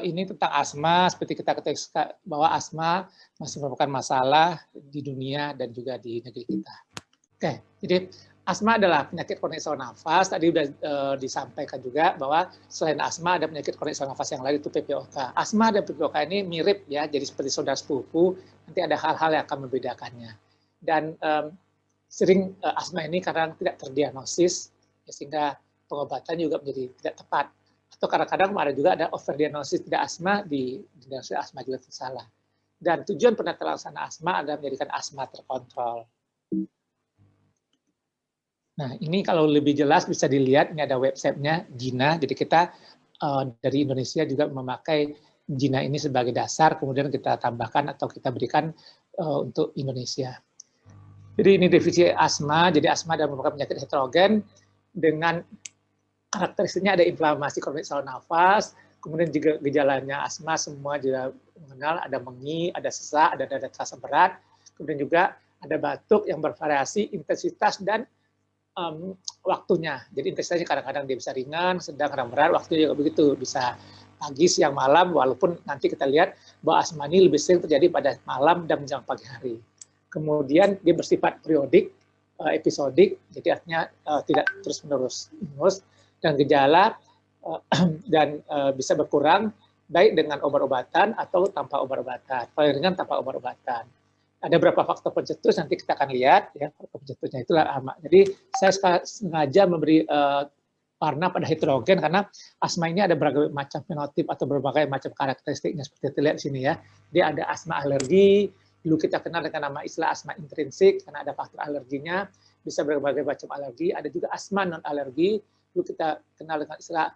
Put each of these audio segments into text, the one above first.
Ini tentang asma, seperti kita ketahui bahwa asma masih merupakan masalah di dunia dan juga di negeri kita. Oke, jadi asma adalah penyakit kronik saluran nafas. Tadi sudah disampaikan juga bahwa selain asma ada penyakit kronik saluran nafas yang lain, itu PPOK. Asma dan PPOK ini mirip ya, jadi seperti saudara sepupu. Nanti ada hal-hal yang akan membedakannya. Dan sering asma ini karena tidak terdiagnosis, ya, sehingga pengobatan juga menjadi tidak tepat. Atau kadang-kadang ada juga ada overdiagnosis tidak asma, di diagnosis asma juga salah. Dan tujuan penata laksana asma adalah menjadikan asma terkontrol. Nah, ini kalau lebih jelas bisa dilihat, ini ada websitenya Gina. Jadi kita dari Indonesia juga memakai Gina ini sebagai dasar, kemudian kita tambahkan atau kita berikan untuk Indonesia. Jadi ini definisi asma. Jadi asma adalah merupakan penyakit heterogen dengan karakteristiknya ada inflamasi kronik saluran nafas, kemudian juga gejalanya asma semua juga mengenal, ada mengi, ada sesak, ada dada terasa berat, kemudian juga ada batuk yang bervariasi intensitas dan waktunya. Jadi intensitasnya kadang-kadang dia bisa ringan, sedang, kadang berat, waktunya juga begitu, bisa pagi, siang, malam, walaupun nanti kita lihat bahwa asma ini lebih sering terjadi pada malam dan menjelang pagi hari. Kemudian dia bersifat periodik, episodik, jadi artinya tidak terus-menerus, dan gejala dan bisa berkurang baik dengan obat-obatan atau tanpa obat-obatan. Paling ringan tanpa obat-obatan. Ada beberapa faktor pencetus, nanti kita akan lihat ya, faktor pencetusnya itulah asma. Jadi saya sengaja memberi warna pada heterogen karena asma ini ada berbagai macam fenotip atau berbagai macam karakteristiknya seperti terlihat di sini ya. Dia ada asma alergi, dulu kita kenal dengan nama istilah asma intrinsik karena ada faktor alerginya, bisa berbagai macam alergi. Ada juga asma non alergi, dulu kita kenal dengan istilah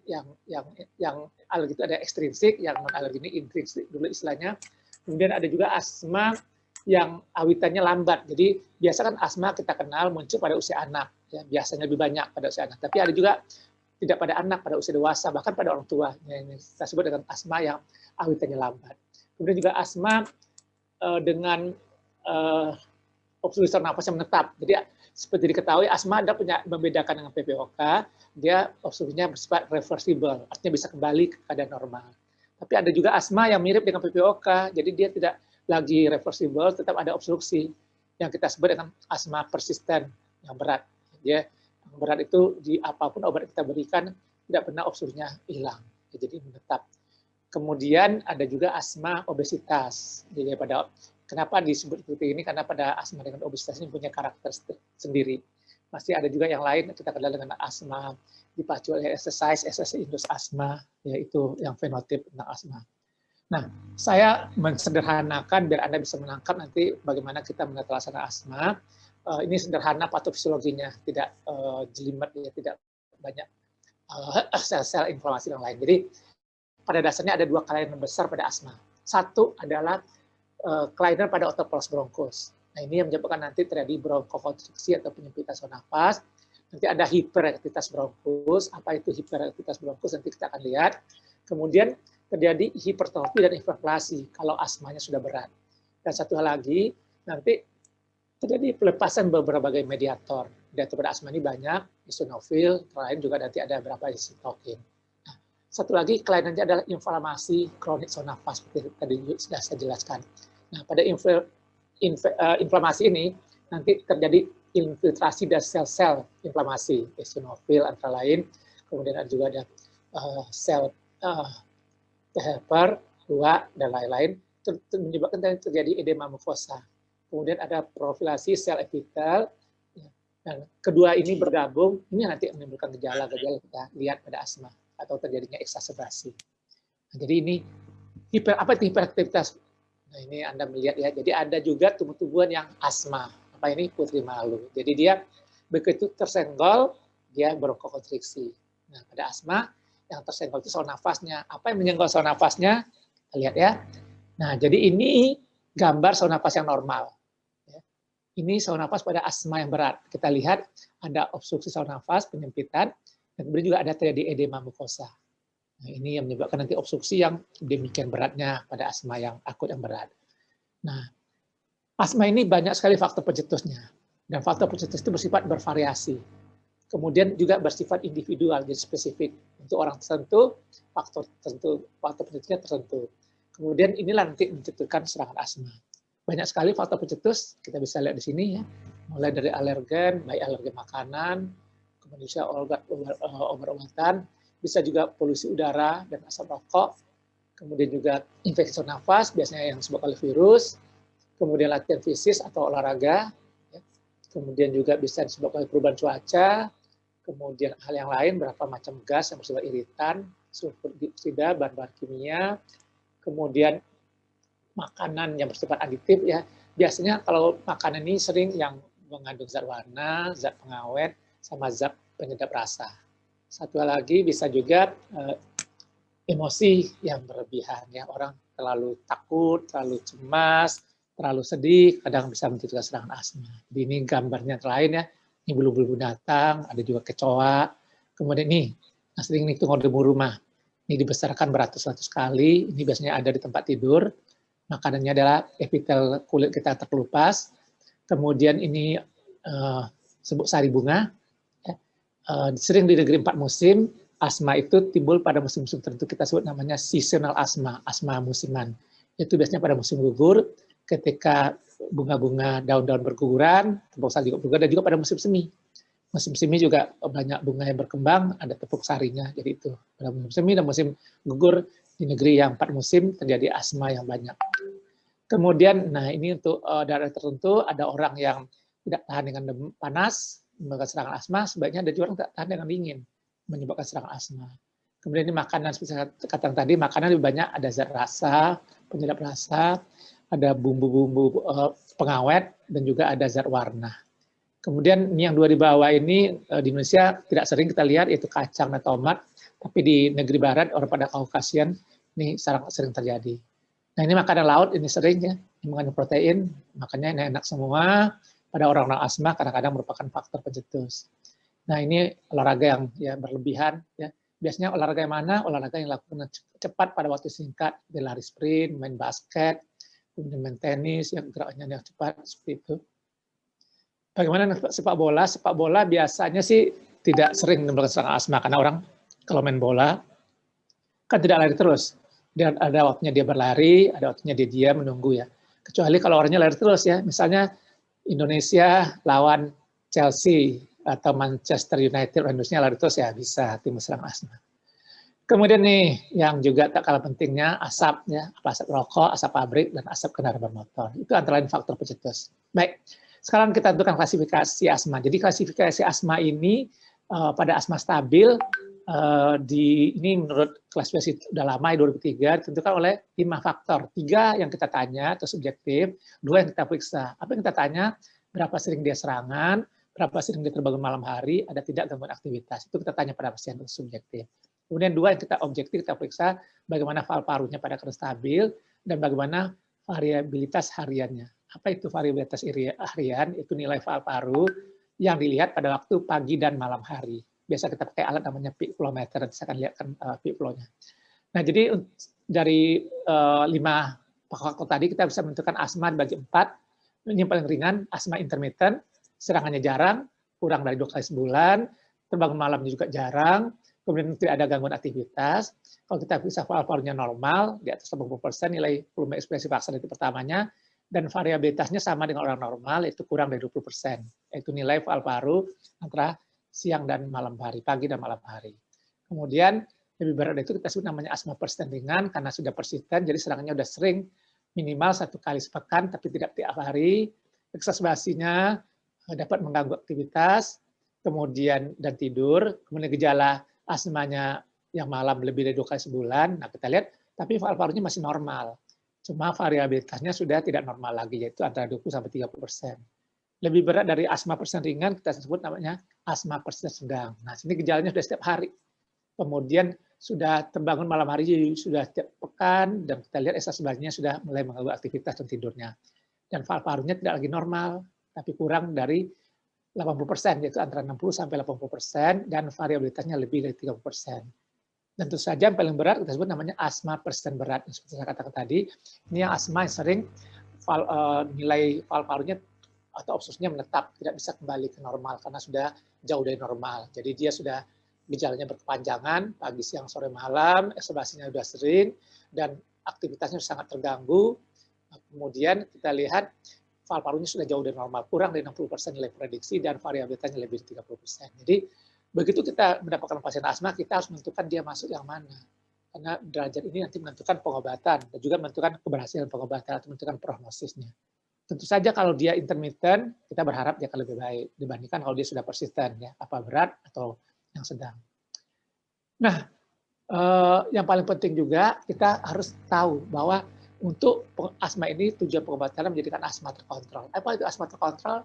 yang alergi itu ada ekstrinsik, yang non alergi ini intrinsik dulu istilahnya. Kemudian ada juga asma yang awitannya lambat. Jadi biasa kan asma kita kenal muncul pada usia anak, ya biasanya lebih banyak pada usia anak. Tapi ada juga tidak pada anak, pada usia dewasa, bahkan pada orang tua. Yang kita sebut dengan asma yang awitannya lambat. Kemudian juga asma dengan obstruksi saluran nafas yang menetap. Jadi seperti diketahui asma ada punya membedakan dengan PPOK, dia obstruksinya bersifat reversible, artinya bisa kembali ke keadaan normal. Tapi ada juga asma yang mirip dengan PPOK, jadi dia tidak lagi reversible, tetap ada obstruksi yang kita sebut dengan asma persisten yang berat. Ya, yang berat itu di apapun obat kita berikan tidak pernah obstruksinya hilang, jadi menetap. Kemudian ada juga asma obesitas. Jadi kenapa disebut seperti ini? Karena pada asma dengan obesitas ini punya karakter sendiri. Masih ada juga yang lain kita kenal dengan asma dipacu oleh exercise induced asma, yaitu yang fenotip tentang asma. Nah, saya mensederhanakan biar Anda bisa menangkap nanti bagaimana kita menata laksana asma. Ini sederhana patofisiologinya, tidak jelimet, ya, tidak banyak sel-sel inflamasi yang lain. Jadi pada dasarnya ada dua kelainan besar pada asma. Satu adalah kelainan pada otoporos bronkus. Nah, ini yang menyebabkan nanti terjadi bronkokonstriksi atau penyempitan saluran nafas. Nanti ada hiperaktivitas bronkus. Apa itu hiperaktivitas bronkus? Nanti kita akan lihat. Kemudian terjadi hipertrofi dan inflamasi kalau asmanya sudah berat. Dan satu hal lagi, nanti terjadi pelepasan berbagai mediator. Mediator pada asma ini banyak, eosinofil, lain juga nanti ada beberapa sitokin. Nah, satu lagi kelainannya adalah inflamasi kronik saluran nafas, seperti tadi sudah saya jelaskan. Nah, pada inflamasi ini nanti terjadi infiltrasi dari sel-sel inflamasi, eosinofil antara lain, kemudian juga ada sel T helper, HUA, dan lain-lain, menyebabkan terjadi edema mukosa. Kemudian ada profilasi sel epitel, dan kedua ini bergabung, ini nanti menimbulkan gejala-gejala kita lihat pada asma, atau terjadinya eksaserbasi. Nah, jadi ini, apa itu hiperaktivitas? Nah, ini Anda melihat ya, jadi ada juga tumbuh-tumbuhan yang asma. Apa ini? Putri malu. Jadi dia begitu tersenggol, dia bronkokonstriksi. Nah, pada asma, yang tersenggol itu saluran nafasnya. Apa yang menyenggol saluran nafasnya? Kita lihat ya. Nah, jadi ini gambar saluran nafas yang normal. Ini saluran nafas pada asma yang berat. Kita lihat ada obstruksi saluran nafas, penyempitan, dan kemudian juga ada terjadi edema mukosa. Nah, ini yang menyebabkan nanti obstruksi yang demikian beratnya pada asma yang akut yang berat. Nah, asma ini banyak sekali faktor pencetusnya. Dan faktor pencetus itu bersifat bervariasi. Kemudian juga bersifat individual, jadi spesifik. Untuk orang tertentu, faktor pencetusnya tertentu. Kemudian inilah nanti mencetuskan serangan asma. Banyak sekali faktor pencetus, kita bisa lihat di sini ya. Mulai dari alergen, baik alergen makanan, kemudian obat-obatan, bisa juga polusi udara dan asap rokok, kemudian juga infeksi nafas, biasanya yang disebabkan oleh virus, kemudian latihan fisik atau olahraga, ya. Kemudian juga bisa disebabkan oleh perubahan cuaca, kemudian hal yang lain, berapa macam gas yang bersifat iritan, sulfur dioksida, bahan-bahan kimia, kemudian makanan yang bersifat aditif ya. Biasanya kalau makanan ini sering yang mengandung zat warna, zat pengawet, sama zat penyedap rasa. Satu lagi bisa juga emosi yang berlebihan ya, orang terlalu takut, terlalu cemas, terlalu sedih, kadang bisa menciptakan serangan asma. Jadi ini gambarnya lain ya, ini bulu-bulu binatang, ada juga kecoa, kemudian nih, sering nih tunggu di rumah, ini dibesarkan beratus-ratus kali, ini biasanya ada di tempat tidur, makanannya adalah epitel kulit kita terkelupas, kemudian ini sebut sari bunga, sering di negeri 4 musim, asma itu timbul pada musim-musim tertentu, kita sebut namanya seasonal asma, asma musiman. Itu biasanya pada musim gugur, ketika bunga-bunga daun-daun berguguran, tepung sari juga berguguran, dan juga pada musim semi. Musim semi juga banyak bunga yang berkembang, ada tepung sarinya, jadi itu pada musim semi dan musim gugur di negeri yang 4 musim terjadi asma yang banyak. Kemudian, nah ini untuk daerah tertentu, ada orang yang tidak tahan dengan panas, menyebabkan serangan asma, sebaiknya ada juga orang tidak tahan dengan dingin, menyebabkan serangan asma. Kemudian ini makanan, seperti kata tadi, makanan lebih banyak ada zat rasa, penyedap rasa, ada bumbu-bumbu pengawet, dan juga ada zat warna. Kemudian ini yang dua di bawah ini di Indonesia tidak sering kita lihat, yaitu kacang dan tomat, tapi di negeri barat, orang pada Kaukasian, ini sering terjadi. Nah ini makanan laut, ini sering ya, mengandung protein, makanya ini enak semua, pada orang-orang asma kadang-kadang merupakan faktor pencetus. Nah ini olahraga yang ya berlebihan, ya. Biasanya olahraga yang mana? Olahraga yang dilakukan cepat pada waktu singkat, lari sprint, main basket, kemudian main tenis, yang gerakannya yang cepat, seperti itu. Bagaimana sepak bola? Sepak bola biasanya sih tidak sering menimbulkan serangan asma, karena orang kalau main bola kan tidak lari terus. Dan ada waktunya dia berlari, ada waktunya dia diam menunggu ya. Kecuali kalau orangnya lari terus ya, misalnya Indonesia lawan Chelsea atau Manchester United, Indonesia lari terus ya bisa timbul serangan asma. Kemudian nih yang juga tak kalah pentingnya asap ya, asap rokok, asap pabrik, dan asap kendaraan bermotor. Itu antara lain faktor pencetus. Baik, sekarang kita tentukan klasifikasi asma. Jadi klasifikasi asma ini pada asma stabil ini menurut klasifikasi sudah lama 2003 ditentukan oleh 5 faktor. 3 yang kita tanya atau subjektif, 2 yang kita periksa. Apa yang kita tanya? Berapa sering dia serangan, berapa sering dia terbangun malam hari, ada tidak gangguan aktivitas. Itu kita tanya pada pasien subjektif. Kemudian 2 yang kita objektif, kita periksa bagaimana paru-parunya pada keadaan stabil dan bagaimana variabilitas hariannya. Apa itu variabilitas harian? Itu nilai paru-paru yang dilihat pada waktu pagi dan malam hari. Biasa kita pakai alat namanya peak flow meter, nanti saya akan lihatkan peak flow-nya. Nah, jadi dari 5 faktor tadi kita bisa menentukan asma dibagi 4. Ini yang paling ringan, asma intermittent, serangannya jarang, kurang dari 2 kali sebulan, terbangun malamnya juga jarang, kemudian tidak ada gangguan aktivitas. Kalau kita bisa paru-parunya normal, di atas 80%, nilai volume ekspresi paksa itu pertamanya, dan variabilitasnya sama dengan orang normal, itu kurang dari 20%. Itu nilai paru-paru antara siang dan malam hari, pagi dan malam hari. Kemudian lebih berat dari itu kita sebut namanya asma persisten ringan, karena sudah persisten, jadi serangannya sudah sering, minimal 1 kali sepekan, tapi tidak tiap hari. Eksaspasinya dapat mengganggu aktivitas, kemudian dan tidur, kemudian gejala asmanya yang malam lebih dari 2 kali sebulan. Nah kita lihat, tapi paru-parunya masih normal. Cuma variabilitasnya sudah tidak normal lagi, yaitu antara 20-30%. Lebih berat dari asma persisten ringan, kita sebut namanya asma persisten sedang. Nah sini gejalanya sudah setiap hari. Kemudian sudah terbangun malam hari, sudah setiap pekan, dan kita lihat eksaspasinya sudah mulai mengganggu aktivitas dan tidurnya. Dan paru-parunya tidak lagi normal, tapi kurang dari 80%, yaitu antara 60-80%, dan variabilitasnya lebih dari 30%. Dan tentu saja yang paling berat kita sebut namanya asma persisten berat. Seperti saya katakan tadi, ini yang asma yang sering nilai paru-parunya atau obstruksinya menetap, tidak bisa kembali ke normal karena sudah jauh dari normal. Jadi dia sudah gejalanya berkepanjangan, pagi, siang, sore, malam, eksubasinya sudah sering, dan aktivitasnya sangat terganggu. Kemudian kita lihat valve parunya sudah jauh dari normal, kurang dari 60% nilai prediksi, dan variabilitasnya lebih dari 30%. Jadi begitu kita mendapatkan pasien asma, kita harus menentukan dia masuk yang mana. Karena derajat ini nanti menentukan pengobatan, dan juga menentukan keberhasilan pengobatan, atau menentukan prognosisnya. Tentu saja kalau dia intermittent, kita berharap dia akan lebih baik dibandingkan kalau dia sudah persisten, ya, apa berat atau yang sedang. Nah, yang paling penting juga kita harus tahu bahwa untuk asma ini tujuan pengobatannya menjadikan asma terkontrol. Apa itu asma terkontrol?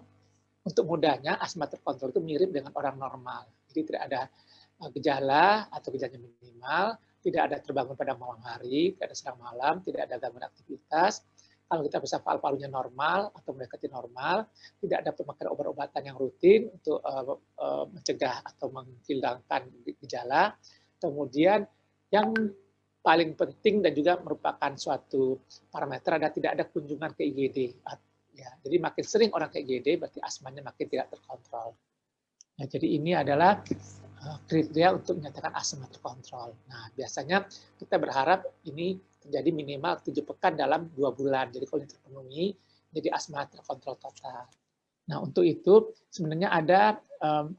Untuk mudahnya, asma terkontrol itu mirip dengan orang normal. Jadi tidak ada gejala atau gejalanya minimal, tidak ada terbangun pada malam hari, tidak ada serang malam, tidak ada gangguan aktivitas. Kalau kita bisa paru-parunya normal atau mendekati normal, tidak ada pemakaian obat-obatan yang rutin untuk mencegah atau menghilangkan gejala. Kemudian yang paling penting dan juga merupakan suatu parameter adalah tidak ada kunjungan ke IGD. Ya, jadi makin sering orang ke IGD berarti asmanya makin tidak terkontrol. Nah, jadi ini adalah kriteria untuk menyatakan asma terkontrol. Nah, biasanya kita berharap ini terjadi minimal 7 pekan dalam 2 bulan. Jadi kalau ini terpenuhi, jadi asma terkontrol total. Nah, untuk itu sebenarnya ada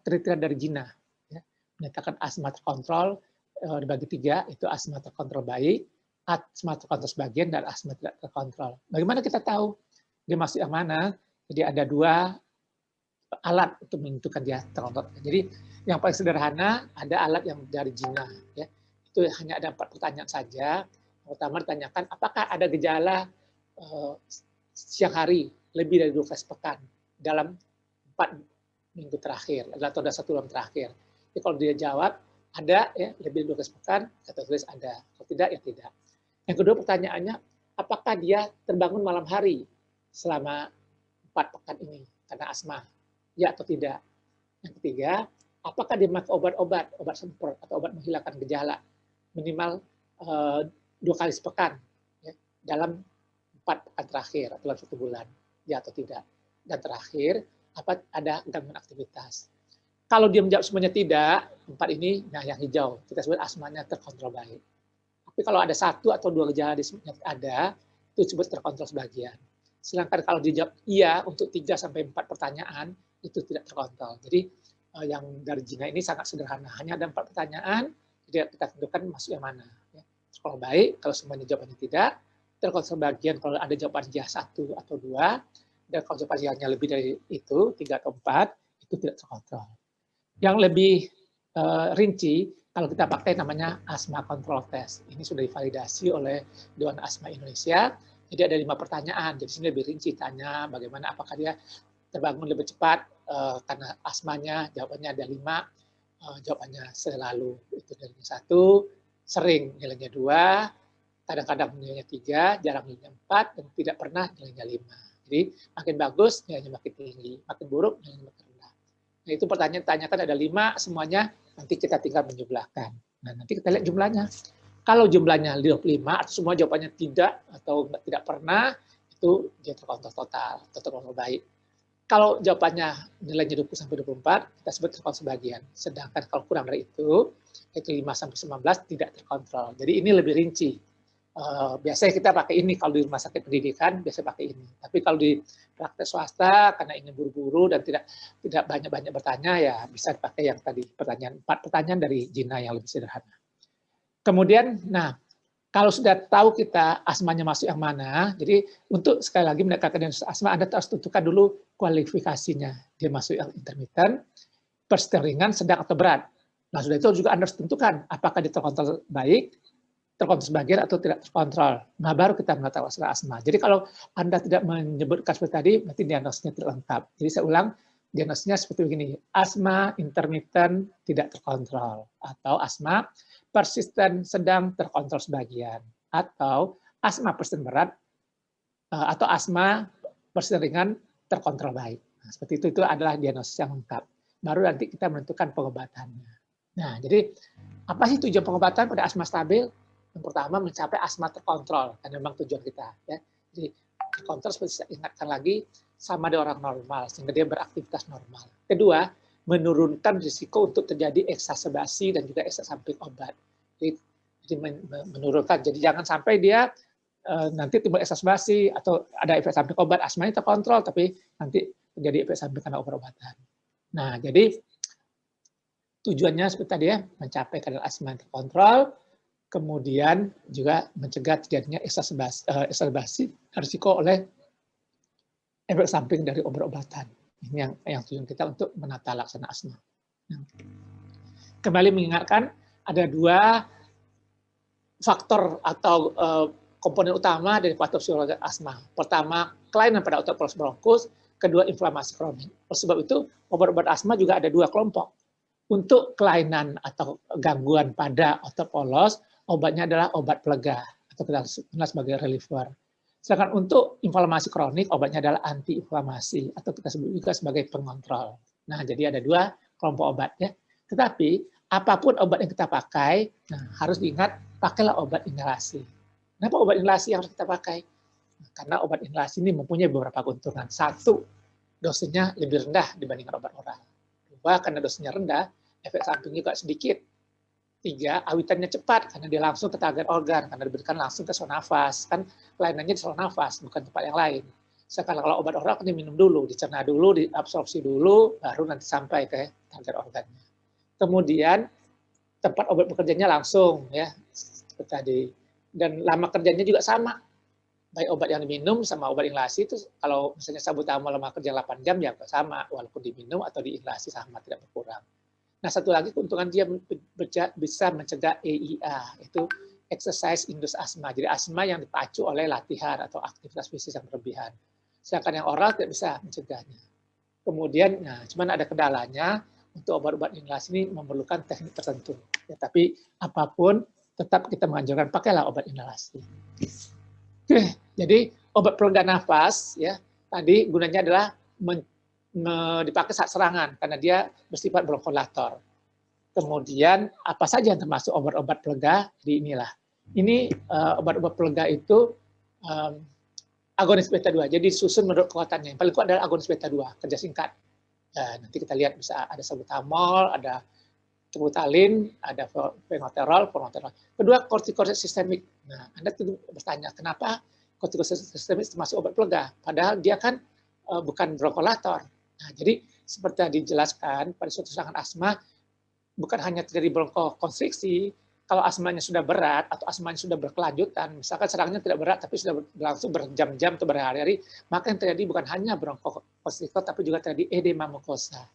kriteria dari JINA. Ya, menyatakan asma terkontrol dibagi 3, itu asma terkontrol baik, asma terkontrol sebagian, dan asma tidak terkontrol. Bagaimana kita tahu dia masuk yang mana? Jadi ada 2 alat untuk menentukan dia terkontrol. Jadi yang paling sederhana ada alat yang dari JINA. Ya. Itu hanya ada 4 pertanyaan saja. Pertama ditanyakan, apakah ada gejala siang hari lebih dari 12 pekan dalam 4 minggu terakhir atau dalam 1 bulan terakhir. Jadi kalau dia jawab ada, ya, lebih dari 12 pekan, kita tulis ada. Kalau tidak, ya tidak. Yang kedua pertanyaannya, apakah dia terbangun malam hari selama 4 pekan ini karena asma? Ya atau tidak. Yang ketiga, apakah dia memakai obat-obat, obat semprot atau obat menghilangkan gejala minimal 2 kali sepekan, ya, dalam 4 pekan terakhir atau dalam 1 bulan, ya atau tidak. Dan terakhir, apa ada gangguan aktivitas. Kalau dia menjawab semuanya tidak, 4 ini, nah yang hijau, kita sebut asmanya terkontrol baik. Tapi kalau ada 1 atau 2 gejala ada, itu disebut terkontrol sebagian. Sedangkan kalau dijawab iya untuk 3 sampai 4 pertanyaan, itu tidak terkontrol. Jadi yang dari JINA ini sangat sederhana, hanya ada 4 pertanyaan, jadi kita tentukan masuk yang mana. Ya. Kalau baik, kalau semuanya jawabannya tidak, terkontrol sebagian kalau ada jawaban ya 1 atau 2, dan kalau jawaban ya lebih dari itu, 3 atau 4, itu tidak terkontrol. Yang lebih rinci, kalau kita pakai namanya asma control test. Ini sudah divalidasi oleh Dewan Asma Indonesia. Jadi ada 5 pertanyaan. Jadi sini lebih rinci, tanya bagaimana apakah dia terbangun lebih cepat karena asmanya, jawabannya ada 5, jawabannya selalu itu nilainya 1, sering nilainya 2, kadang-kadang nilainya 3, jarang nilainya 4, dan tidak pernah nilainya 5. Jadi makin bagus nilainya makin tinggi, makin buruk nilainya makin rendah. Nah, itu pertanyaan tanyakan ada 5 semuanya, nanti kita tinggal menjumlahkan. Nah, nanti kita lihat jumlahnya. Kalau jumlahnya 25 atau semua jawabannya tidak atau tidak pernah, itu dia terkontrol total atau terkontrol baik. Kalau jawabannya nilainya 20 sampai 24, kita sebut terkontrol sebagian. Sedangkan kalau kurang dari itu, yaitu 5 sampai 19 tidak terkontrol. Jadi ini lebih rinci. Biasanya kita pakai ini kalau di rumah sakit pendidikan, biasa pakai ini. Tapi kalau di praktek swasta karena ingin buru-buru dan tidak banyak-banyak bertanya, ya bisa dipakai yang tadi 4 pertanyaan dari JINA yang lebih sederhana. Kemudian, nah kalau sudah tahu kita asmanya masuk yang mana, jadi untuk sekali lagi mendekatkan diagnosis asma, Anda harus tentukan dulu kualifikasinya. Dia masuk yang intermittent, persisten ringan, sedang atau berat. Nah sudah itu juga Anda harus tentukan apakah dia terkontrol baik, terkontrol sebagian atau tidak terkontrol. Nah, baru kita mengetahui asma. Jadi kalau Anda tidak menyebutkan seperti tadi, berarti diagnosisnya tidak lengkap. Jadi saya ulang, diagnosisnya seperti begini, asma intermittent tidak terkontrol, atau asma persisten sedang terkontrol sebagian, atau asma persisten berat, atau asma persisten ringan terkontrol baik. Nah, seperti itu adalah diagnosis yang lengkap. Baru nanti kita menentukan pengobatannya. Nah, jadi apa sih tujuan pengobatan pada asma stabil? Yang pertama mencapai asma terkontrol, karena memang tujuan kita. Ya. Jadi terkontrol seperti saya ingatkan lagi, sama dengan orang normal, sehingga dia beraktivitas normal. Kedua, menurunkan risiko untuk terjadi eksaserbasi dan juga efek samping obat. Jadi menurunkan, jadi jangan sampai dia nanti timbul eksaserbasi atau ada efek samping obat, asmanya terkontrol, tapi nanti terjadi efek samping karena obat-obatan. Nah, jadi tujuannya seperti tadi ya, mencapai kadar asma yang terkontrol, kemudian juga mencegah terjadinya eksaserbasi risiko oleh efek samping dari obat-obatan. Ini yang tujuan kita untuk menata laksana asma. Kembali mengingatkan, ada 2 faktor atau komponen utama dari patofisiologi asma. Pertama, kelainan pada otot polos bronkus, kedua, inflamasi kronik. Oleh sebab itu, obat-obat asma juga ada 2 kelompok. Untuk kelainan atau gangguan pada otot polos, obatnya adalah obat pelega atau kita kenal sebagai reliever. Sedangkan untuk inflamasi kronik, obatnya adalah antiinflamasi atau kita sebut juga sebagai pengontrol. Nah, jadi ada 2 kelompok obat ya. Tetapi apapun obat yang kita pakai, nah, harus diingat pakailah obat inhalasi. Kenapa obat inhalasi yang harus kita pakai? Karena obat inhalasi ini mempunyai beberapa keuntungan. 1, dosisnya lebih rendah dibandingkan obat oral. 2, karena dosisnya rendah, efek sampingnya juga sedikit. 3, awitannya cepat karena dia langsung ke target organ, karena diberikan langsung ke saluran nafas. Kan kelainannya di saluran nafas, bukan tempat yang lain. Sekarang kalau obat oral kan diminum dulu, dicerna dulu, diabsorpsi dulu, baru nanti sampai ke target organnya. Kemudian tempat obat bekerjanya langsung ya, seperti tadi. Dan lama kerjanya juga sama. Baik obat yang diminum sama obat inhalasi itu kalau misalnya salbutamol lama kerja 8 jam ya sama, walaupun diminum atau diinhalasi sama, tidak berkurang. Nah, satu lagi keuntungan dia bisa mencegah EIA, itu exercise induced asthma. Jadi asma yang dipacu oleh latihan atau aktivitas fisik yang berlebihan. Sedangkan yang oral tidak bisa mencegahnya. Kemudian, nah, cuman ada kendalanya untuk obat-obat inhalasi ini memerlukan teknik tertentu. Ya, tapi apapun tetap kita menganjurkan pakailah obat inhalasi. Oke, jadi obat pelega nafas ya tadi gunanya adalah dipakai saat serangan karena dia bersifat bronkodilator. Kemudian apa saja yang termasuk obat-obat pelega di inilah. Ini obat-obat pelega itu agonis beta 2. Jadi susun menurut kekuatannya. Yang paling kuat adalah agonis beta 2, kerja singkat. Nanti kita lihat bisa ada salbutamol, ada tebutalin, ada fenoterol, formoterol. Kedua, kortikosteroid sistemik. Nah, Anda bertanya, kenapa kortikosteroid sistemik termasuk obat pelega? Padahal dia kan bukan bronkodilator. Nah, jadi seperti yang dijelaskan pada suatu serangan asma, bukan hanya terjadi bronkokonstriksi, kalau asmanya sudah berat atau asmanya sudah berkelanjutan, misalkan serangannya tidak berat tapi sudah berlangsung berjam-jam atau berhari-hari, maka yang terjadi bukan hanya bronkokonstriktor tapi juga terjadi edema mukosa.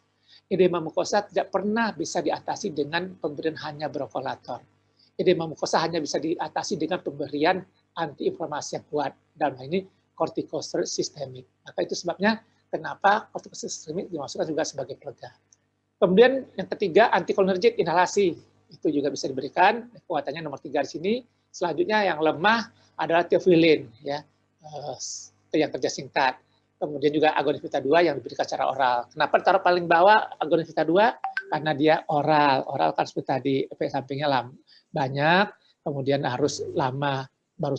Edema mukosa tidak pernah bisa diatasi dengan pemberian hanya bronkodilator. Edema mukosa hanya bisa diatasi dengan pemberian antiinflamasi yang kuat, dalam hal ini kortikosteroid sistemik. Maka itu sebabnya kenapa kortikosteroid sistemik dimasukkan juga sebagai pelega. Kemudian yang ketiga, antikolinergik inhalasi. Itu juga bisa diberikan, kekuatannya nomor 3 di sini. Selanjutnya yang lemah adalah teofilin, ya, yang kerja singkat. Kemudian juga agonis beta 2 yang diberikan secara oral. Kenapa ditaruh paling bawah agonis beta 2? Karena dia oral. Oral kan seperti tadi, efek sampingnya banyak, kemudian harus lama baru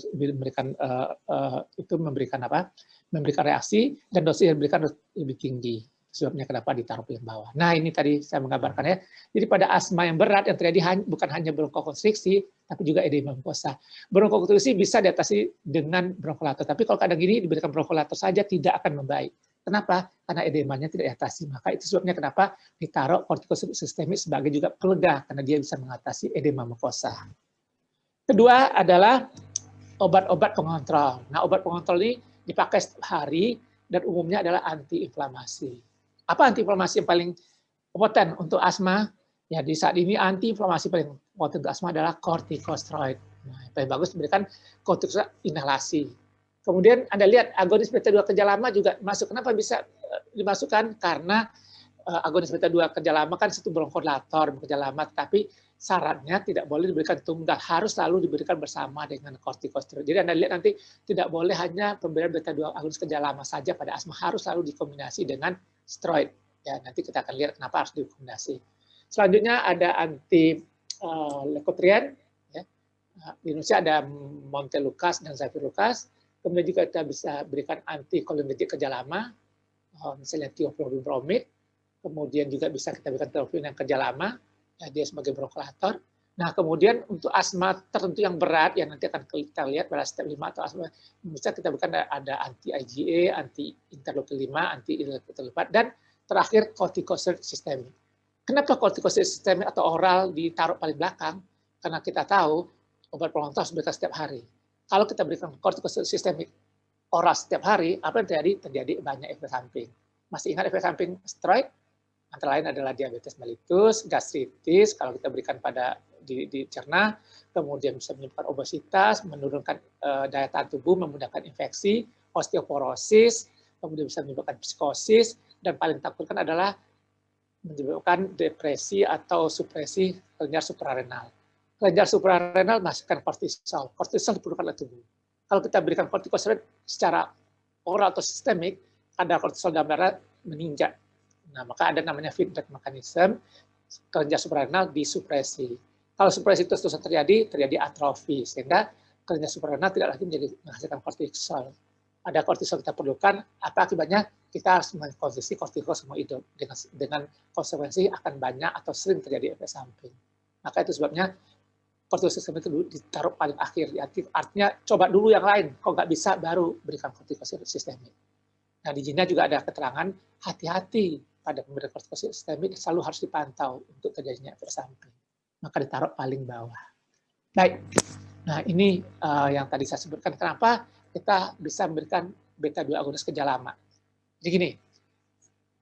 memberikan reaksi, dan dosis yang diberikan lebih tinggi. Sebabnya kenapa ditaruh paling bawah. Nah, ini tadi saya menggambarkan ya. Jadi pada asma yang berat yang terjadi bukan hanya bronkokonstriksi, tapi juga edema mukosa. Bronkokonstriksi bisa diatasi dengan bronkodilator, tapi kalau kadang gini diberikan bronkodilator saja tidak akan membaik. Kenapa? Karena edemanya tidak diatasi. Maka itu sebabnya kenapa ditaruh kortikosteroid sistemik sebagai juga pelega, karena dia bisa mengatasi edema mukosa. Kedua adalah obat-obat pengontrol. Nah, obat pengontrol ini dipakai setiap hari dan umumnya adalah antiinflamasi. Apa antiinflamasi yang paling poten untuk asma? Ya, di saat ini antiinflamasi paling poten untuk asma adalah kortikosteroid. Nah, yang paling bagus diberikan kortikosteroid inhalasi. Kemudian Anda lihat agonis beta 2 kerja lama juga masuk. Kenapa bisa dimasukkan? Karena agonis beta 2 kerja lama kan satu bronkodilator kerja lama, tapi syaratnya tidak boleh diberikan tunggal, harus selalu diberikan bersama dengan kortikosteroid. Jadi Anda lihat nanti tidak boleh hanya pemberian beta 2 agonis kerja lama saja pada asma, harus selalu dikombinasi dengan steroid. Ya, nanti kita akan lihat kenapa harus dikombinasi. Selanjutnya ada anti leukotriene. Ya. Di Indonesia ada Montelukast dan Zafirlukast. Kemudian juga kita bisa berikan antikolinergik kerja lama. misalnya tioflurin bromid, kemudian juga bisa kita berikan tioflurin yang kerja lama, ya, dia sebagai bronkolator. Nah, kemudian untuk asma tertentu yang berat, yang nanti akan kita lihat pada step 5 atau asma, bisa kita berikan ada anti-IgA, anti-interleukin 5, anti-interleukin 4, dan terakhir kortikosteroid sistemik. Kenapa kortikosteroid sistemik atau oral ditaruh paling belakang? Karena kita tahu obat pelontar harus diberikan setiap hari. Kalau kita berikan kortikosteroid sistemik oral setiap hari, apa yang terjadi? Terjadi banyak efek samping. Masih ingat efek samping steroid? Antara lain adalah diabetes mellitus, gastritis, kalau kita berikan pada dicerna, kemudian bisa menyebabkan obesitas, menurunkan daya tahan tubuh, memudahkan infeksi, osteoporosis, kemudian bisa menyebabkan psikosis, dan paling takutkan adalah menyebabkan depresi atau supresi kelenjar suprarenal. Kelenjar suprarenal menghasilkan kortisol. Kortisol diperlukan oleh tubuh. Kalau kita berikan kortikosteroid secara oral atau sistemik, kadar kortisol dalam darah meningkat. Nah, maka ada namanya feedback mechanism, kelenjar suprarenal disupresi. Kalau supresi itu terus terjadi atrofi, sehingga kelenjar suprarenal tidak lagi menghasilkan kortisol. Ada kortisol kita perlukan, apa akibatnya? Kita harus mengkonsumsi kortisol semua hidup. Dengan konsekuensi akan banyak atau sering terjadi efek samping. Maka itu sebabnya kortisol sistemik itu ditaruh paling akhir. Artinya coba dulu yang lain, kalau nggak bisa baru berikan kortisol sistemik. Nah, di Cina juga ada keterangan hati-hati pada pemberian kortikosteroid sistemik selalu harus dipantau untuk terjadinya efek samping. Maka ditaruh paling bawah. Baik, nah ini yang tadi saya sebutkan kenapa kita bisa memberikan beta-2 agonis kerja lama. Jadi gini,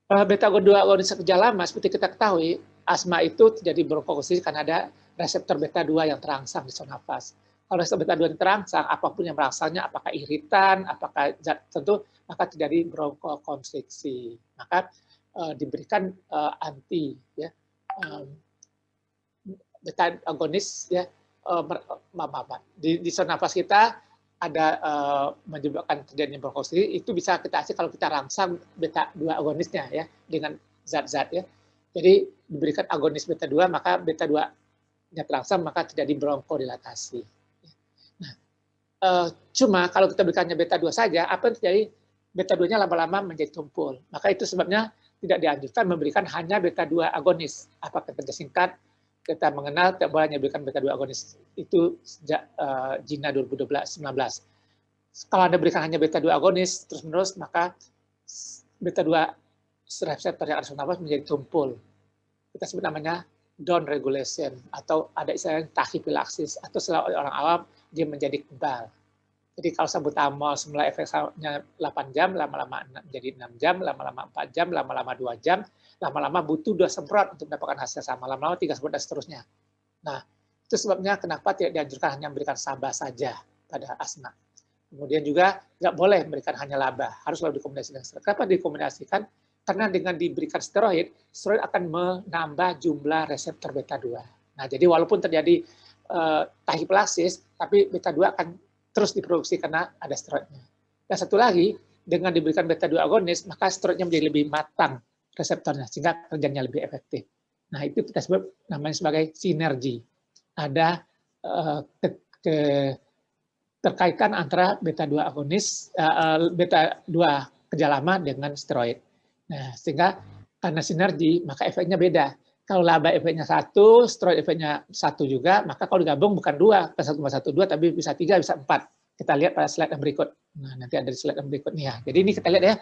beta-2 agonis kerja lama seperti kita ketahui, asma itu terjadi bronkokonstriksi karena ada reseptor beta-2 yang terangsang di saluran nafas. Kalau reseptor beta-2 yang terangsang, apapun yang merangsangnya, apakah iritan, apakah zat tertentu, maka terjadi bronkokonstriksi. Maka diberikan anti ya, beta agonis ya, di saluran nafas kita ada menyebabkan terjadinya bronkokonstriksi, itu bisa kita kasih kalau kita rangsang beta-2 agonisnya ya dengan zat-zat ya. Jadi diberikan agonis beta-2, maka beta-2-nya terangsang, maka terjadi bronkodilatasi. Nah, cuma kalau kita berikannya beta-2 saja, apa yang terjadi? Beta-2-nya lama-lama menjadi tumpul. Maka itu sebabnya tidak dianjurkan memberikan hanya beta-2 agonis. Apakah kerja singkat? Kita mengenal tidak boleh berikan beta-2 agonis itu sejak Jina 2019. Kalau Anda berikan hanya beta-2 agonis terus-menerus, maka beta-2 reseptor yang ada di nafas menjadi tumpul. Kita sebut namanya down regulation, atau ada istilahnya tachipilaksis, atau selalu orang awam dia menjadi kebal. Jadi kalau salbutamol semula efeknya 8 jam, lama-lama menjadi 6 jam, lama-lama 4 jam, lama-lama 2 jam, lama-lama butuh 2 semprot untuk mendapatkan hasil sama, lama-lama 3 semprot dan seterusnya. Nah, itu sebabnya kenapa tidak dianjurkan hanya memberikan SABA saja pada asma. Kemudian juga nggak boleh memberikan hanya LABA, harus selalu dikombinasikan. Kenapa dikombinasikan? Karena dengan diberikan steroid akan menambah jumlah reseptor beta-2. Nah, jadi walaupun terjadi tachipilaksis, tapi beta-2 akan terus diproduksi karena ada steroidnya. Dan satu lagi, dengan diberikan beta-2 agonis, maka steroidnya menjadi lebih matang reseptornya, sehingga kerjanya lebih efektif. Nah, itu kita sebut namanya sebagai sinergi. Ada terkaitan antara beta-2 agonis, beta-2 kerja lama dengan steroid. Nah, sehingga karena sinergi, maka efeknya beda. Kalau LABA efeknya 1, steroid efeknya 1 juga, maka kalau digabung bukan 2, bukan 1,12, tapi bisa 3, bisa 4. Kita lihat pada slide yang berikut. Nah, nanti ada di slide yang berikut nih ya. Jadi ini kita lihat ya,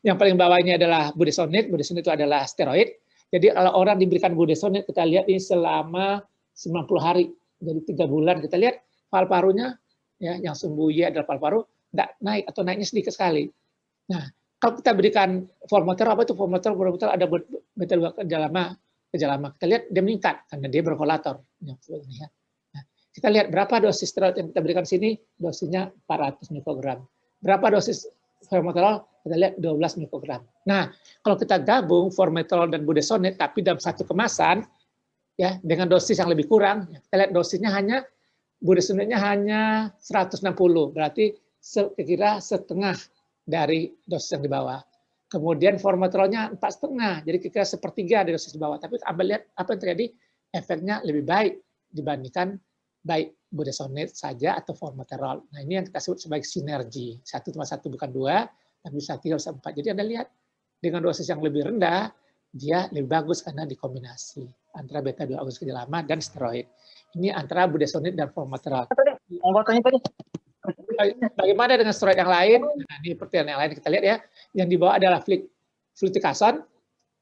yang paling bawah ini adalah budesonide. Budesonide itu adalah steroid. Jadi kalau orang diberikan budesonide, kita lihat ini selama 90 hari. Jadi 3 bulan, kita lihat paru-parunya, ya, yang sumbu Y adalah paru-paru, tidak naik atau naiknya sedikit sekali. Nah, kalau kita berikan formoterol, apa itu formoterol? Formoterol ada beta-2 kerja lama. Kita lihat dia meningkat karena dia bronkolator. Nah, kita lihat berapa dosis steroid yang kita berikan sini, dosisnya 400 mikrogram. Berapa dosis formoterol? Kita lihat 12 mikrogram. Nah, kalau kita gabung formoterol dan budesonide tapi dalam satu kemasan, ya dengan dosis yang lebih kurang, kita lihat dosisnya hanya budesonide-nya hanya 160, berarti kira-kira setengah dari dosis yang di bawah. Kemudian formoterolnya 4,5, jadi kira-kira sepertiga dari dosis di bawah. Tapi ambil lihat apa yang terjadi, efeknya lebih baik dibandingkan baik budesonide saja atau formoterol. Nah, ini yang kita sebut sebagai sinergi. 1 tambah 1 bukan 2, tapi bisa 3 bisa 4. Jadi Anda lihat dengan dosis yang lebih rendah, dia lebih bagus karena dikombinasi antara beta-2 agonis kerja lama dan steroid. Ini antara budesonide dan formoterol. Bagaimana dengan steroid yang lain? Nah, ini pertanyaan yang lain kita lihat ya. Yang di bawah adalah fluticasone.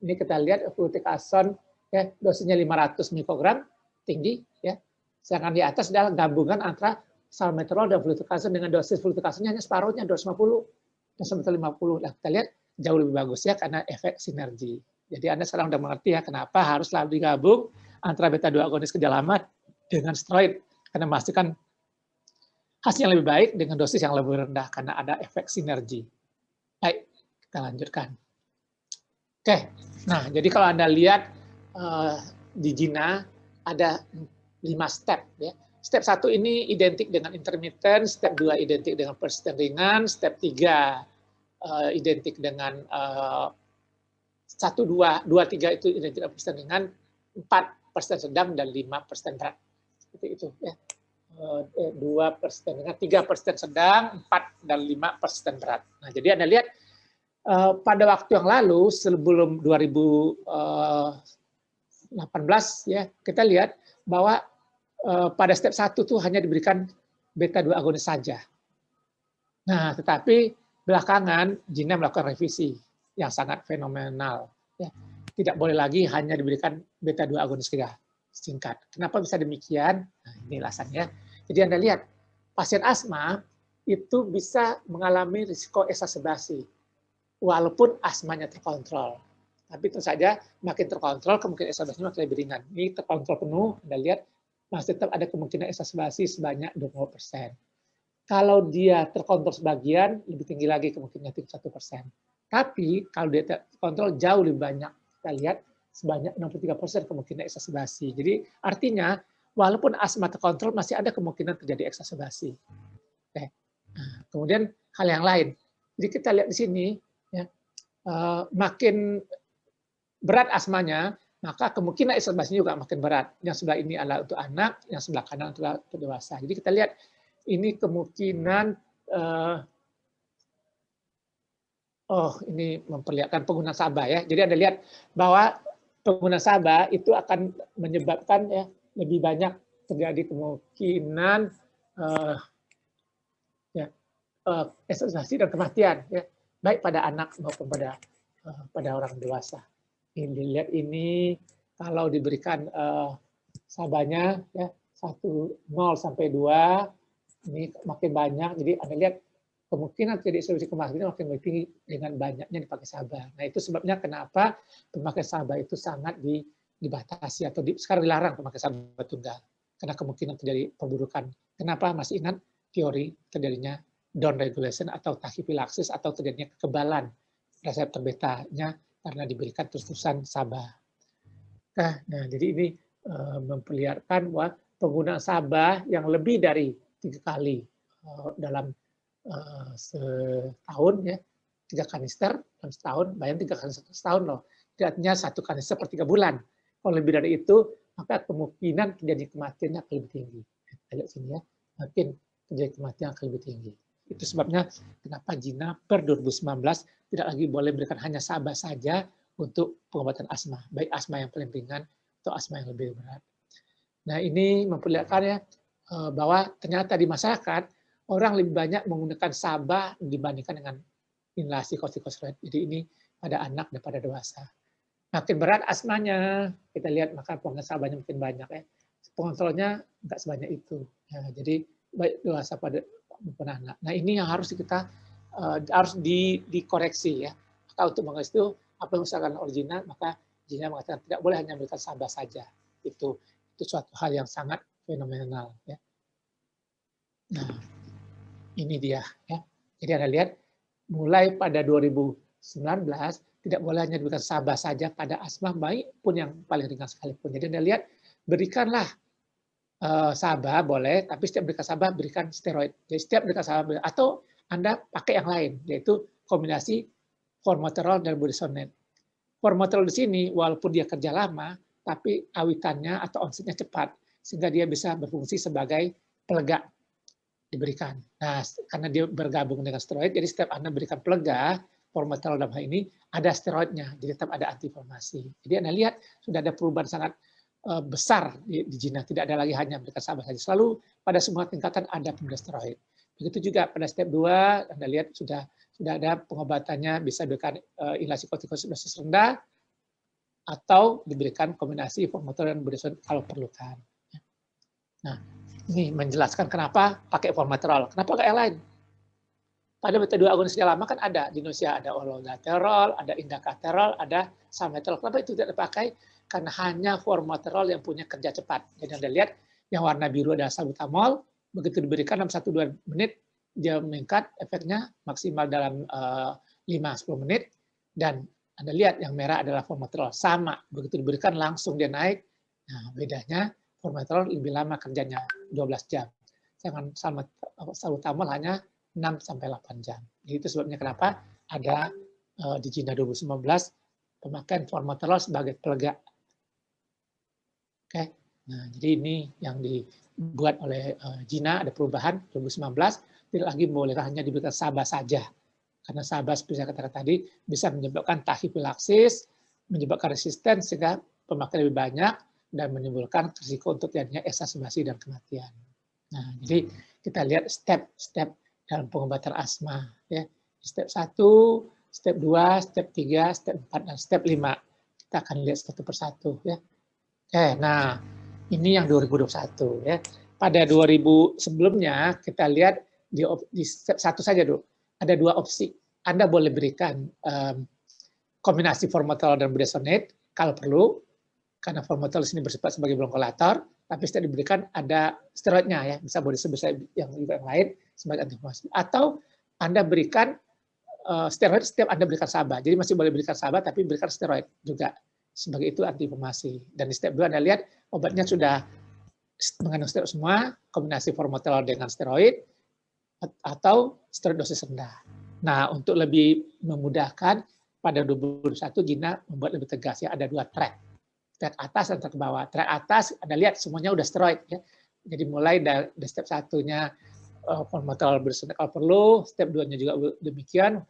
Ini kita lihat fluticasone ya, dosisnya 500 mikrogram, tinggi ya. Sedangkan di atas adalah gabungan antara salmeterol dan fluticasone dengan dosis fluticasone hanya separuhnya 250 dan 150. Nah, kita lihat jauh lebih bagus ya karena efek sinergi. Jadi Anda sekarang sudah mengerti ya kenapa harus selalu digabung antara beta-2 agonis kerja lama dengan steroid karena memastikan hasil yang lebih baik dengan dosis yang lebih rendah karena ada efek sinergi. Baik, kita lanjutkan. Oke, nah jadi kalau Anda lihat di JINA ada 5 step ya. Step 1 ini identik dengan intermittent, step 2 identik dengan persisten ringan, step 3 identik dengan 1, 2, 3 itu identik dengan persisten ringan, 4 persisten sedang dan 5 persisten berat. Seperti itu ya. 2 persisten ringan, 3 persisten sedang, 4 dan 5 persisten berat. Nah, jadi Anda lihat pada waktu yang lalu sebelum 2018 ya, kita lihat bahwa pada step 1 tuh hanya diberikan beta-2 agonis saja. Nah, tetapi belakangan JINA melakukan revisi yang sangat fenomenal. Ya. Tidak boleh lagi hanya diberikan beta-2 agonis kerja singkat. Kenapa bisa demikian? Nah, ini alasannya. Jadi Anda lihat, pasien asma itu bisa mengalami risiko exacerbasi, walaupun asmanya terkontrol. Tapi tentu saja makin terkontrol, kemungkinan exacerbasinya makin lebih ringan. Ini terkontrol penuh, Anda lihat, masih tetap ada kemungkinan exacerbasi sebanyak 20%. Kalau dia terkontrol sebagian, lebih tinggi lagi kemungkinannya 1%. Tapi kalau dia terkontrol jauh lebih banyak. Kita lihat sebanyak 63% kemungkinan exacerbasi. Jadi artinya walaupun asma terkontrol masih ada kemungkinan terjadi exacerbasi. Oke. Nah, kemudian hal yang lain. Jadi kita lihat di sini, ya, makin berat asmanya, maka kemungkinan exacerbasinya juga makin berat. Yang sebelah ini adalah untuk anak, yang sebelah kanan adalah untuk dewasa. Jadi kita lihat ini kemungkinan ini memperlihatkan pengguna SABA ya. Jadi Anda lihat bahwa pengguna SABA itu akan menyebabkan ya lebih banyak terjadi kemungkinan exacerbasi dan kematian ya, baik pada anak maupun pada orang dewasa. Ini dilihat ini kalau diberikan SABA-nya ya 0 sampai 2 ini makin banyak, jadi Anda lihat kemungkinan terjadi exacerbasi kematian makin lebih tinggi dengan banyaknya dipakai SABA. Nah itu sebabnya kenapa pemakaian SABA itu sangat dibatasi atau sekarang dilarang pemakaian SABA tunggal karena kemungkinan terjadi perburukan. Kenapa? Masih ingat teori terjadinya down regulation atau tachiphylaxis atau terjadinya kekebalan reseptor betanya karena diberikan terus-terusan SABA. Nah jadi ini memperlihatkan bahwa penggunaan SABA yang lebih dari 3 kali dalam setahun ya, 3 kanister dalam setahun, bayangin 3 kanister setahun loh. Artinya 1 kanister per 3 bulan. Kalau lebih dari itu, maka kemungkinan terjadi kematian akan lebih tinggi. Kita lihat sini ya, makin terjadi kematian akan lebih tinggi. Itu sebabnya kenapa JINA per 2019 tidak lagi boleh memberikan hanya SABA saja untuk pengobatan asma, baik asma yang paling ringan atau asma yang lebih berat. Nah ini memperlihatkan ya bahwa ternyata di masyarakat orang lebih banyak menggunakan SABA dibandingkan dengan inhalasi kortikosteroid. Jadi ini pada anak dan pada dewasa. Makin berat asmanya, kita lihat maka penggunaan SABA-nya makin banyak ya. Pengontrolnya nggak sebanyak itu. Ya, jadi baik dewasa pada maupun anak. Nah ini yang harus kita harus dikoreksi ya. Maka untuk mengenai itu apa yang misalkan original, maka JINA mengatakan tidak boleh hanya memberikan SABA saja. Itu suatu hal yang sangat fenomenal ya. Nah, ini dia ya. Jadi Anda lihat mulai pada 2019 tidak boleh hanya diberikan SABA saja pada asma baik pun yang paling ringan sekalipun. Jadi Anda lihat berikanlah SABA boleh, tapi setiap berikan SABA berikan steroid. Jadi setiap berikan SABA atau Anda pakai yang lain yaitu kombinasi formoterol dan budesonide. Formoterol di sini walaupun dia kerja lama tapi awitannya atau onsetnya cepat sehingga dia bisa berfungsi sebagai pelega diberikan. Nah, karena dia bergabung dengan steroid, jadi setiap Anda berikan pelega, formoterol dalam hal ini ada steroidnya, jadi tetap ada antiinflamasi. Jadi Anda lihat sudah ada perubahan sangat besar di Gina, tidak ada lagi hanya memberikan sabar saja. Selalu pada semua tingkatan ada pemberian steroid. Begitu juga pada step 2, Anda lihat sudah ada pengobatannya, bisa diberikan inhalasi kortikosteroid dosis rendah, atau diberikan kombinasi formoterol dan budesonide kalau perlukan. Nah, ini menjelaskan kenapa pakai formoterol, kenapa pakai yang lain. Pada metode agonis lama kan ada, di Indonesia ada olodaterol, ada indacaterol, ada salmeterol. Kenapa itu tidak dipakai? Karena hanya formoterol yang punya kerja cepat. Jadi Anda lihat, yang warna biru adalah salbutamol, begitu diberikan dalam 1-2 menit, dia meningkat efeknya maksimal dalam 5-10 menit, dan Anda lihat yang merah adalah formoterol. Sama, begitu diberikan langsung dia naik. Nah, bedanya formoterol lebih lama kerjanya, 12 jam. Sedangkan salbutamol hanya 6-8 jam. Jadi itu sebabnya kenapa ada di Gina 2019 pemakaian formoterol sebagai pelega. Oke. Nah, jadi ini yang dibuat oleh Gina, ada perubahan 2019, tidak lagi boleh hanya diberikan SABA saja. Karena SABA seperti saya katakan tadi bisa menyebabkan tachipilaksis, menyebabkan resisten sehingga pemakaian lebih banyak dan menimbulkan risiko untuk terjadinya exacerbasi dan kematian. Nah, jadi kita lihat step-step dalam pengobatan asma, ya. Step 1, step 2, step 3, step 4, dan step 5. Kita akan lihat satu persatu, ya. Oke, nah ini yang 2021, ya. Pada 2000 sebelumnya kita lihat di step 1 saja dulu. Ada 2 opsi. Anda boleh berikan kombinasi formoterol dan budesonide kalau perlu, karena formoterol di sini bersifat sebagai bronkolator, tapi setelah diberikan ada steroidnya, ya, bisa boleh sebesar yang lain sebagai antiinflamasi. Atau Anda berikan steroid setiap Anda berikan SABA. Jadi masih boleh berikan SABA, tapi berikan steroid juga sebagai itu antiinflamasi. Dan di step 2 Anda lihat obatnya sudah mengandung steroid semua, kombinasi formoterol dengan steroid, atau steroid dosis rendah. Nah, untuk lebih memudahkan, pada 2021 Gina membuat lebih tegas, ya, ada 2 track. Track atas dan track bawah. Track atas, Anda lihat semuanya udah steroid, ya. Jadi mulai dari step 1-nya formoterol budesonide kalau perlu, step 2-nya juga demikian,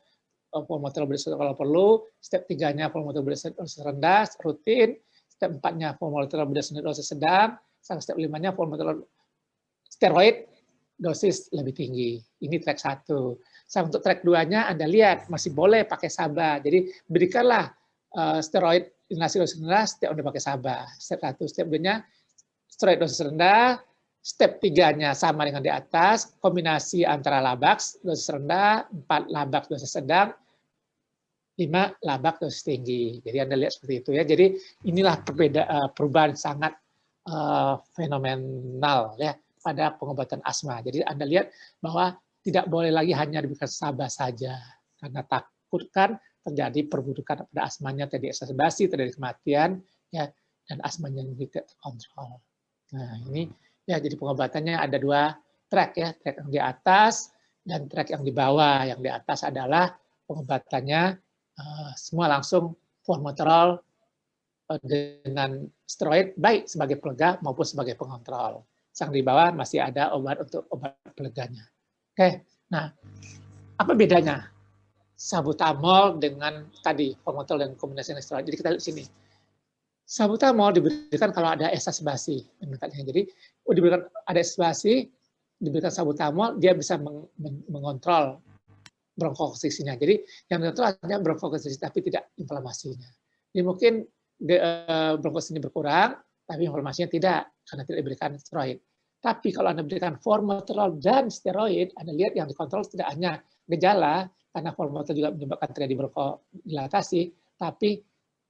formoterol budesonide kalau perlu, step 3-nya formoterol budesonide dosis rendah, rutin, step 4-nya formoterol budesonide dosis sedang, sampai step 5-nya formoterol steroid dosis lebih tinggi. Ini track 1. Sama untuk track 2-nya Anda lihat masih boleh pakai SABA. Jadi berikanlah steroid inhalasi dosis rendah setiap Anda pakai SABA. Step 1, step 2-nya steroid dosis rendah, step 3-nya sama dengan di atas, kombinasi antara Labax dosis rendah, 4 Labax dosis sedang, 5 Labax dosis tinggi. Jadi Anda lihat seperti itu, ya. Jadi inilah perubahan sangat fenomenal, ya, pada pengobatan asma. Jadi Anda lihat bahwa tidak boleh lagi hanya diberikan SABA saja, karena takutkan terjadi perburukan pada asmanya, terjadi exacerbasi, terjadi kematian, ya, dan asmanya tidak terkontrol. Nah, ini, ya, jadi pengobatannya ada 2 track, ya, track yang di atas dan track yang di bawah. Yang di atas adalah pengobatannya semua langsung formoterol dengan steroid, baik sebagai pelega maupun sebagai pengontrol. Yang di bawah masih ada obat untuk obat peleganya. Oke, nah apa bedanya salbutamol dengan tadi formoterol dan kombinasi dengan steroid? Jadi kita lihat sini. Salbutamol diberikan kalau ada exacerbasi. Jadi diberikan ada exacerbasi, diberikan salbutamol, dia bisa mengontrol bronkokonstriksinya. Jadi yang dikontrol hanya bronkokonstriksi tapi tidak inflamasinya. Jadi mungkin bronkokonstriksi berkurang, tapi inflamasinya tidak karena tidak diberikan steroid. Tapi kalau Anda berikan formoterol dan steroid, Anda lihat yang dikontrol tidak hanya gejala, karena formoterol juga menyebabkan terjadi bronkodilatasi, tapi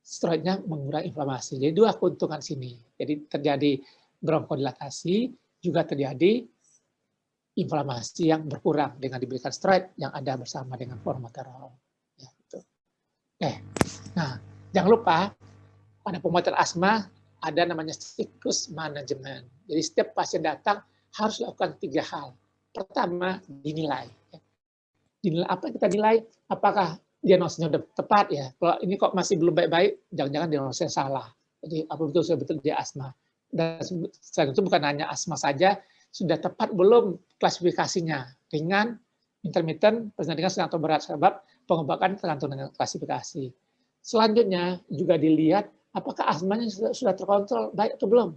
steroidnya mengurangi inflamasi. Jadi 2 keuntungan sini. Jadi terjadi bronkodilatasi, juga terjadi inflamasi yang berkurang dengan diberikan steroid yang ada bersama dengan formoterol. Ya, gitu. Nah, jangan lupa pada pengobatan asma ada namanya siklus manajemen. Jadi setiap pasien datang harus lakukan 3 hal. Pertama, dinilai. Dinilai apa yang kita nilai? Apakah diagnosisnya sudah tepat, ya? Kalau ini kok masih belum baik-baik, jangan-jangan diagnosisnya salah. Jadi apa betul sudah betul dia asma? Dan selain itu bukan hanya asma saja, sudah tepat belum klasifikasinya, ringan, intermittent, sedang atau berat. Sebab pengobatan tergantung dengan klasifikasi. Selanjutnya juga dilihat apakah asmanya sudah terkontrol baik atau belum.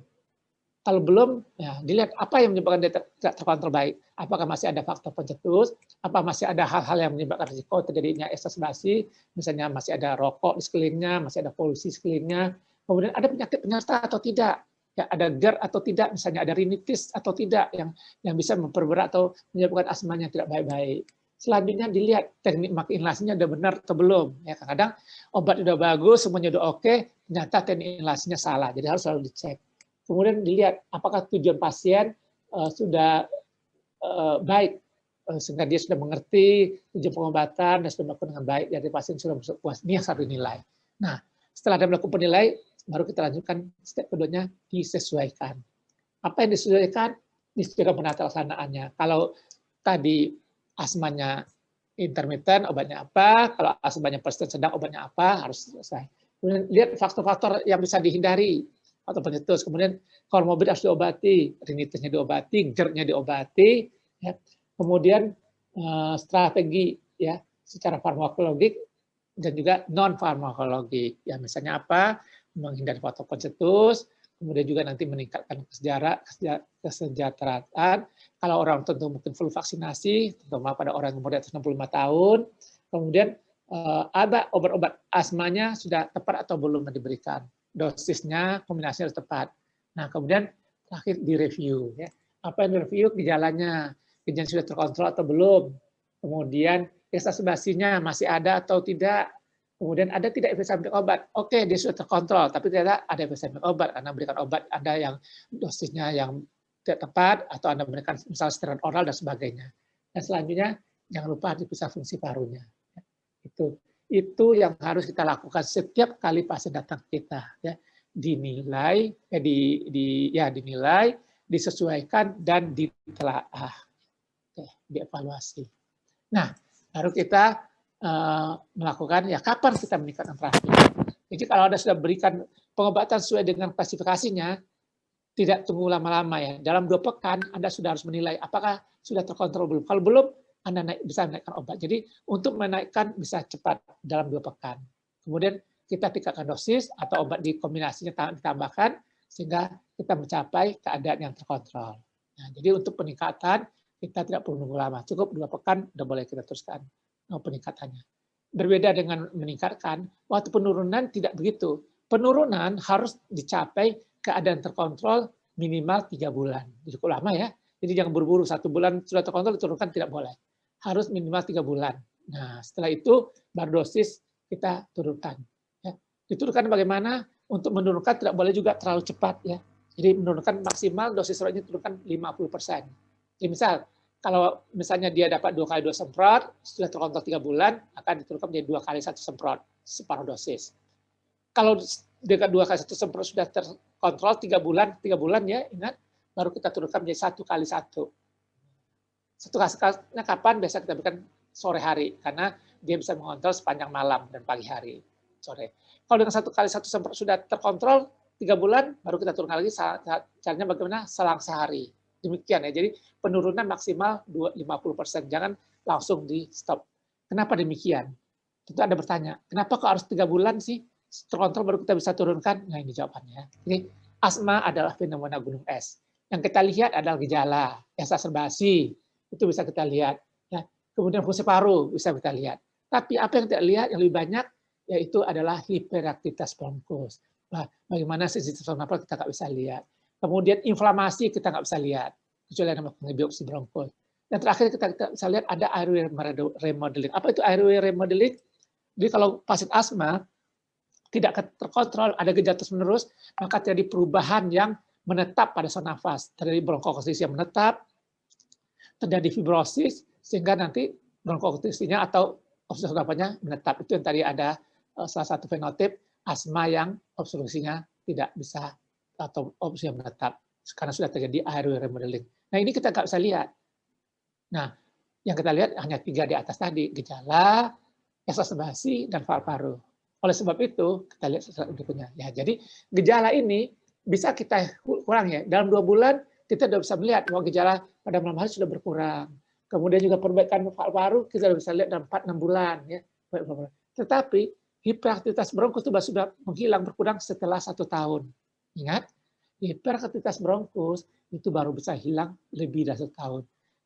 Kalau belum, ya dilihat apa yang menyebabkan dia tidak terkontrol baik. Apakah masih ada faktor pencetus, apa masih ada hal-hal yang menyebabkan risiko terjadinya exacerbasi, misalnya masih ada rokok di sekelilingnya, masih ada polusi sekelilingnya, kemudian ada penyakit penyerta atau tidak, ya ada GERD atau tidak, misalnya ada rinitis atau tidak yang bisa memperberat atau menyebabkan asmanya tidak baik-baik. Selanjutnya dilihat teknik makin inhalasinya sudah benar atau belum. Ya, kadang obat sudah bagus, semuanya sudah oke, ternyata teknik inhalasinya salah, jadi harus selalu dicek. Kemudian dilihat apakah tujuan pasien sudah baik, sehingga dia sudah mengerti tujuan pengobatan dan sudah melakukan dengan baik, jadi pasien sudah puas. Ini yang harus dinilai. Nah, setelah ada melakukan penilai, baru kita lanjutkan step keduanya, disesuaikan. Apa yang disesuaikan? Disesuaikan penata laksanaannya. Kalau tadi asmanya intermittent, obatnya apa? Kalau asmanya persisten sedang, obatnya apa? Harus selesai. Kemudian lihat faktor-faktor yang bisa dihindari atau pencetus, kemudian komorbid harus diobati, rinitisnya diobati, GERD-nya diobati, ya. Kemudian strategi ya secara farmakologik dan juga non farmakologik, ya misalnya apa, menghindari faktor pencetus, kemudian juga nanti meningkatkan kesejahteraan. Kalau orang tentu mungkin full vaksinasi, terutama pada orang yang umur di atas 65 tahun, kemudian ada obat-obat asmanya sudah tepat atau belum diberikan. Dosisnya, kombinasinya harus tepat. Nah, kemudian terakhir direview. Ya. Apa yang direview? Gejalanya. Gejalanya sudah terkontrol atau belum. Kemudian exacerbasinya masih ada atau tidak. Kemudian ada tidak efek samping obat. Oke, dia sudah terkontrol, tapi ternyata ada efek samping obat. Karena berikan obat Anda yang dosisnya yang tidak tepat, atau Anda memberikan misalnya steroid oral dan sebagainya. Dan selanjutnya, jangan lupa diperiksa fungsi parunya. Itu yang harus kita lakukan setiap kali pasien datang ke kita, ya. Dinilai, dinilai, disesuaikan dan ditelaah, dievaluasi. Nah, baru kita melakukan ya kapan kita meningkatkan terapi. Jadi kalau Anda sudah berikan pengobatan sesuai dengan klasifikasinya, tidak tunggu lama-lama ya. Dalam 2 pekan Anda sudah harus menilai apakah sudah terkontrol belum. Kalau belum, Anda bisa menaikkan obat. Jadi untuk menaikkan bisa cepat dalam 2 pekan. Kemudian kita tingkatkan dosis atau obat dikombinasinya ditambahkan sehingga kita mencapai keadaan yang terkontrol. Nah, jadi untuk peningkatan kita tidak perlu nunggu lama. Cukup 2 pekan sudah boleh kita teruskan peningkatannya. Berbeda dengan meningkatkan, waktu penurunan tidak begitu. Penurunan harus dicapai keadaan terkontrol minimal 3 bulan. Cukup lama ya. Jadi jangan buru-buru 1 bulan sudah terkontrol diturunkan, tidak boleh. Harus minimal 3 bulan. Nah, setelah itu baru dosis kita turunkan. Ya. Diturunkan bagaimana? Untuk menurunkan tidak boleh juga terlalu cepat ya. Jadi menurunkan maksimal dosis steroidnya turunkan 50%. Jadi misal kalau misalnya dia dapat 2 kali 2 semprot, sudah terkontrol 3 bulan, akan diturunkan menjadi 2 kali 1 semprot, separuh dosis. Kalau dengan 2 kali 1 semprot sudah terkontrol 3 bulan ya, ingat, baru kita turunkan menjadi 1 kali 1. 1 kali kapan? Biasa kita berikan sore hari, karena dia bisa mengontrol sepanjang malam dan pagi hari, sore. Kalau dengan 1 kali 1 semprot sudah terkontrol 3 bulan, baru kita turunkan lagi, caranya bagaimana? Selang sehari. Demikian ya, jadi penurunan maksimal 50%, jangan langsung di stop. Kenapa demikian? Tentu Anda bertanya, kenapa kok harus 3 bulan sih? Terkontrol baru kita bisa turunkan? Nah ini jawabannya. Jadi asma adalah fenomena gunung es. Yang kita lihat adalah gejala, exacerbasi, itu bisa kita lihat. Ya. Kemudian fungsi paru bisa kita lihat. Tapi apa yang kita lihat yang lebih banyak, yaitu adalah hiperaktivitas bronkus. Nah, bagaimana sensitivitas nafas kita nggak bisa lihat. Kemudian inflamasi kita nggak bisa lihat, kecuali ada melakukan biopsi bronkus. Dan terakhir kita bisa lihat ada airway remodeling. Apa itu airway remodeling? Jadi kalau pasien asma tidak terkontrol, ada gejala terus-menerus, maka terjadi perubahan yang menetap pada saluran nafas. Terjadi bronkokonstriksi yang menetap, terjadi fibrosis, sehingga nanti bronkokonstriksinya atau obstruksi nafasnya menetap. Itu yang tadi ada salah satu fenotip asma yang obstruksinya tidak bisa atau obstruksi yang menetap. Karena sudah terjadi airway remodeling. Nah ini kita nggak bisa lihat. Nah, yang kita lihat hanya 3 di atas tadi, gejala, exacerbasi, dan paru-paru. Oleh sebab itu, kita lihat berikutnya. Ya, jadi gejala ini bisa kita kurang ya. Dalam 2 bulan kita sudah bisa melihat bahwa gejala pada malam hari sudah berkurang. Kemudian juga perbaikan paru-paru kita sudah bisa lihat dalam 4-6 bulan ya. Tetapi hiperaktivitas bronkus itu sudah menghilang berkurang setelah 1 tahun. Ingat, hiperaktivitas bronkus itu baru bisa hilang lebih dari 1 tahun.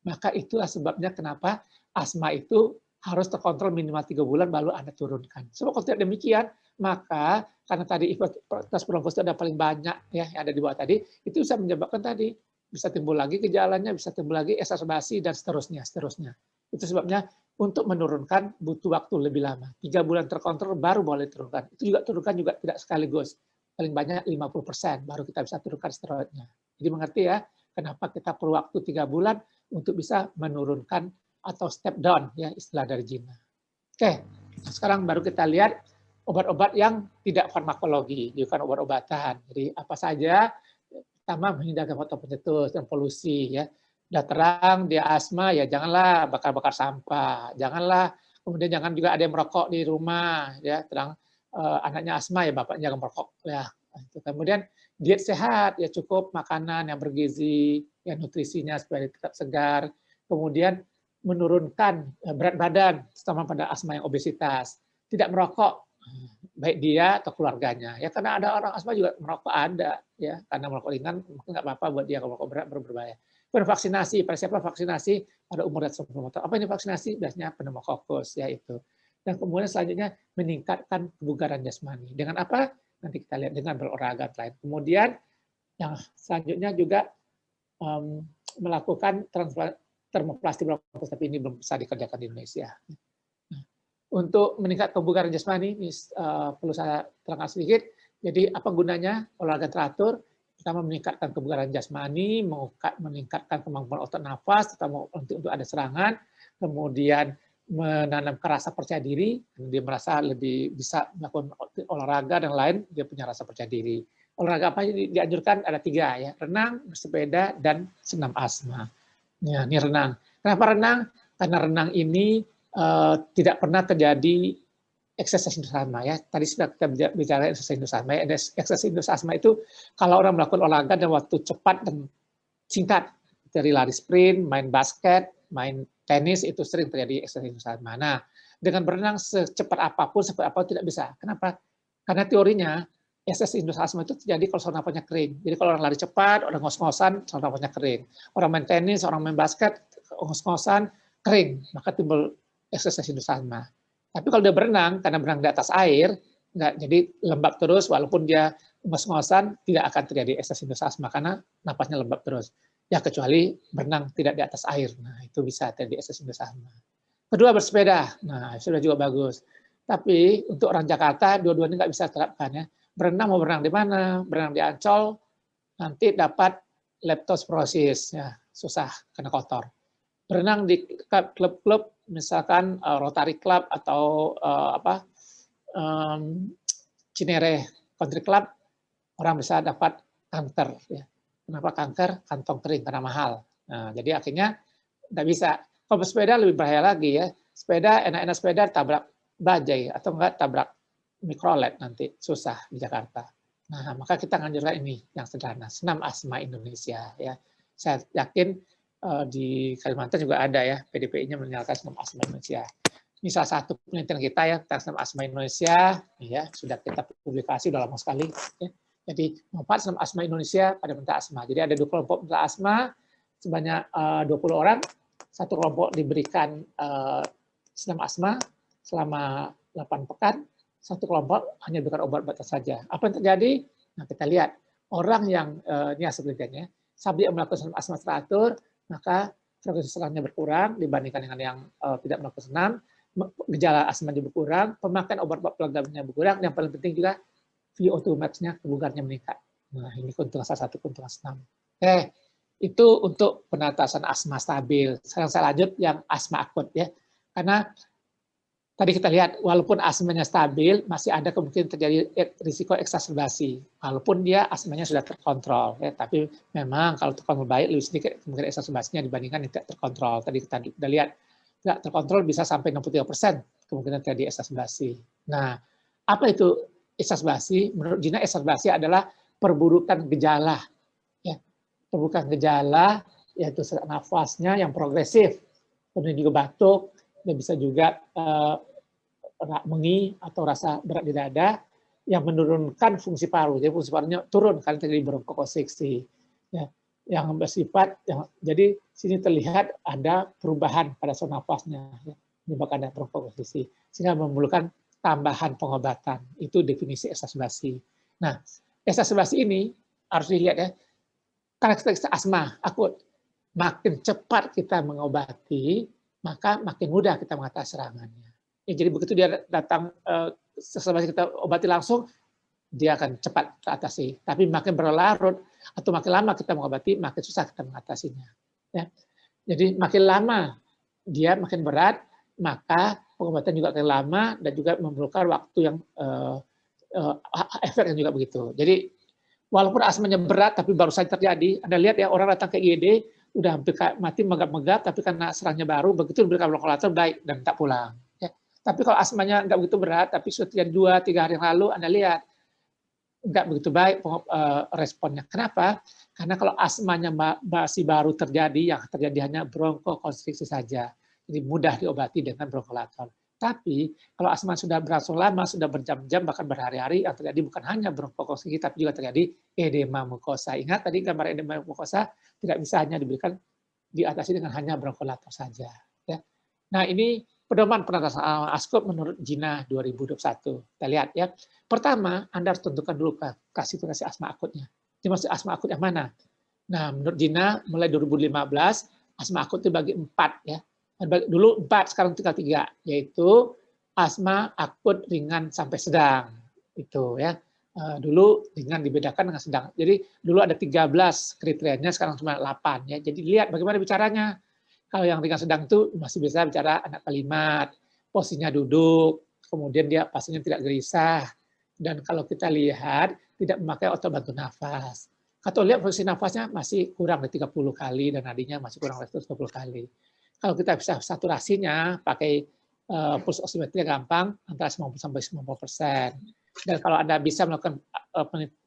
Maka itulah sebabnya kenapa asma itu harus terkontrol minimal 3 bulan baru Anda turunkan. Sebab kalau tidak demikian, maka karena tadi hiperaktivitas bronkus itu ada paling banyak ya yang ada di bawah tadi, itu bisa menyebabkan tadi bisa timbul lagi gejalanya, bisa timbul lagi exacerbasi dan seterusnya. Itu sebabnya untuk menurunkan butuh waktu lebih lama. 3 bulan terkontrol baru boleh turunkan. Itu juga turunkan juga tidak sekaligus. Paling banyak 50% baru kita bisa turunkan steroidnya. Jadi mengerti ya, kenapa kita perlu waktu 3 bulan untuk bisa menurunkan atau step down ya istilah dari Gina. Oke, sekarang baru kita lihat obat-obat yang tidak farmakologi, bukan obat-obatan. Jadi apa saja, pertama menghindari faktor pencetus dan polusi ya. Udah terang dia asma ya janganlah bakar-bakar sampah, janganlah kemudian jangan juga ada yang merokok di rumah ya, terang anaknya asma ya bapaknya jangan merokok ya. Kemudian diet sehat ya cukup makanan yang bergizi, ya nutrisinya supaya tetap segar. Kemudian menurunkan berat badan terutama pada asma yang obesitas. Tidak merokok baik dia atau keluarganya ya karena ada orang asma juga merokok ada ya karena merokok ringan mungkin nggak apa-apa buat dia kalau merokok berat berbahaya. Vaksinasi, pada siapa vaksinasi pada umur 90 tahun. Apa ini vaksinasi? Biasanya pneumokokus ya itu. Dan kemudian selanjutnya meningkatkan kebugaran jasmani. Dengan apa? Nanti kita lihat dengan berolahraga lain. Kemudian yang selanjutnya juga melakukan termoplastik bronkus, tapi ini belum bisa dikerjakan di Indonesia. Untuk meningkatkan kebugaran jasmani, ini perlu saya terangkan sedikit. Jadi apa gunanya olahraga teratur? Pertama meningkatkan kebugaran jasmani, meningkatkan kemampuan otot nafas, terutama untuk ada serangan, kemudian menanamkan rasa percaya diri, dia merasa lebih bisa melakukan olahraga dan lain, dia punya rasa percaya diri. Olahraga apa yang dianjurkan? Ada 3 ya, renang, bersepeda, dan senam asma. Ya, ini renang. Kenapa renang? Karena renang ini tidak pernah terjadi ekses indus asma ya. Tadi sudah kita bicara ekses indus asma. Ekses indus asma itu kalau orang melakukan olahraga dalam waktu cepat dan singkat, dari lari sprint, main basket, main tenis itu sering terjadi ekses indus asma. Nah, dengan berenang secepat apapun, tidak bisa. Kenapa? Karena teorinya ekses indus asma itu terjadi kalau saluran nafasnya kering. Jadi kalau orang lari cepat, orang ngos-ngosan, saluran nafasnya kering. Orang main tenis, orang main basket, ngos-ngosan, kering. Maka timbul ekses indus asma. Tapi kalau dia berenang, karena berenang di atas air, jadi lembab terus, walaupun dia ngos-ngosan, tidak akan terjadi ekses indus asma, karena napasnya lembab terus. Ya kecuali berenang tidak di atas air, nah itu bisa terjadi ekses indus asma. Kedua bersepeda, nah sudah juga bagus. Tapi untuk orang Jakarta, dua-duanya nggak bisa terapkan ya. Berenang mau berenang di mana? Berenang di Ancol, nanti dapat leptospirosis, ya susah, karena kotor. Berenang di klub-klub, misalkan Rotary Club atau Cinere Country Club, orang bisa dapat kanker. Ya. Kenapa kanker? Kantong kering karena mahal. Nah, jadi akhirnya tidak bisa. Kalau bersepeda lebih bahaya lagi ya. Sepeda, enak-enak sepeda tabrak bajai atau enggak tabrak mikrolet nanti susah di Jakarta. Nah, maka kita menganjurkan ini yang sederhana, senam asma Indonesia ya. Saya yakin di Kalimantan juga ada ya, PDPI-nya menyalakan senam asma Indonesia. Ini salah satu penelitian kita ya tentang senam asma Indonesia, ya sudah kita publikasi udah lama sekali. Ya. Jadi manfaat senam asma Indonesia pada penderita asma. Jadi ada 2 kelompok penderita asma sebanyak 20 orang, satu kelompok diberikan senam asma selama 8 pekan, satu kelompok hanya diberikan obat-obatan saja. Apa yang terjadi? Nah kita lihat orang yang ini hasil penelitiannya, sabdi yang melakukan senam asma teratur, maka frekuensi serangannya berkurang dibandingkan dengan yang tidak melakukan senam, gejala asmanya berkurang, pemakaian obat-obat pelengkapnya berkurang, yang paling penting juga VO2 max-nya, kebugarannya meningkat. Nah, ini keuntungan salah satu keuntungan senam. Oke, itu untuk penatasan asma stabil. Sekarang saya lanjut yang asma akut ya. Karena tadi kita lihat, walaupun asmanya stabil, masih ada kemungkinan terjadi risiko eksaserbasi. Walaupun dia asmanya sudah terkontrol. Ya. Tapi memang kalau terkontrol baik, lebih sedikit kemungkinan eksaserbasinya dibandingkan yang tidak terkontrol. Tadi kita sudah lihat, tidak terkontrol bisa sampai 63% kemungkinan terjadi eksaserbasi. Nah, apa itu eksaserbasi? Menurut Gina, eksaserbasi adalah perburukan gejala. Ya. Perburukan gejala, yaitu sesak nafasnya yang progresif. Kemudian juga batuk, dan bisa juga mengi atau rasa berat di dada yang menurunkan fungsi paru. Jadi fungsi parunya turun karena terjadi bronkokonstriksi. Ya, yang bersifat, jadi sini terlihat ada perubahan pada saluran nafasnya, ya, menyebabkan ada bronkokonstriksi, sehingga memerlukan tambahan pengobatan. Itu definisi eksaserbasi. Nah, eksaserbasi ini harus dilihat ya, karakteristik asma akut. Makin cepat kita mengobati, maka makin mudah kita mengatasi serangannya. Ya, jadi begitu dia datang, eksaserbasi kita obati langsung, dia akan cepat teratasi. Tapi makin berlarut atau makin lama kita mengobati, makin susah kita mengatasinya. Ya. Jadi makin lama dia makin berat, maka pengobatan juga makin lama dan juga memerlukan waktu yang efek yang juga begitu. Jadi walaupun asmanya berat tapi baru saja terjadi, Anda lihat ya orang datang ke IGD udah hampir mati megap-megap, tapi karena serangnya baru, begitu diberikan bronchodilator baik dan tak pulang. Ya. Tapi kalau asmanya nggak begitu berat, tapi sudah terjadi 2-3 hari yang lalu, Anda lihat nggak begitu baik responnya. Kenapa? Karena kalau asmanya masih baru terjadi, yang terjadi hanya bronkokonstriksi saja. Jadi mudah diobati dengan bronchodilator. Tapi kalau asma sudah berlangsung lama, sudah berjam-jam, bahkan berhari-hari, yang terjadi bukan hanya bronkokonstriksi, tapi juga terjadi edema mukosa. Ingat tadi gambar edema mukosa tidak bisa hanya diberikan diatasi dengan hanya bronchodilator saja. Ya. Nah ini pedoman penatasan ASCOP menurut JINA 2021. Kita lihat ya. Pertama, Anda harus tentukan dulu klasifikasi asma akutnya. Jadi maksud asma akut yang mana? Nah, menurut JINA mulai 2015 asma akut dibagi 4 ya. Dulu 4, sekarang tinggal 3, yaitu asma akut ringan sampai sedang. Itu ya. Dulu ringan dibedakan dengan sedang. Jadi dulu ada 13 kriterianya, sekarang cuma 8 ya. Jadi lihat bagaimana bicaranya. Kalau yang ringan sedang itu masih bisa bicara anak kalimat, posisinya duduk, kemudian dia pastinya tidak gelisah. Dan kalau kita lihat, tidak memakai otot bantu nafas. Kalau lihat posisi nafasnya masih kurang dari 30 kali dan nadinya masih kurang dari 20 kali. Kalau kita bisa saturasinya pakai pulse oximetri gampang, antara 90 sampai 90%. Dan kalau Anda bisa melakukan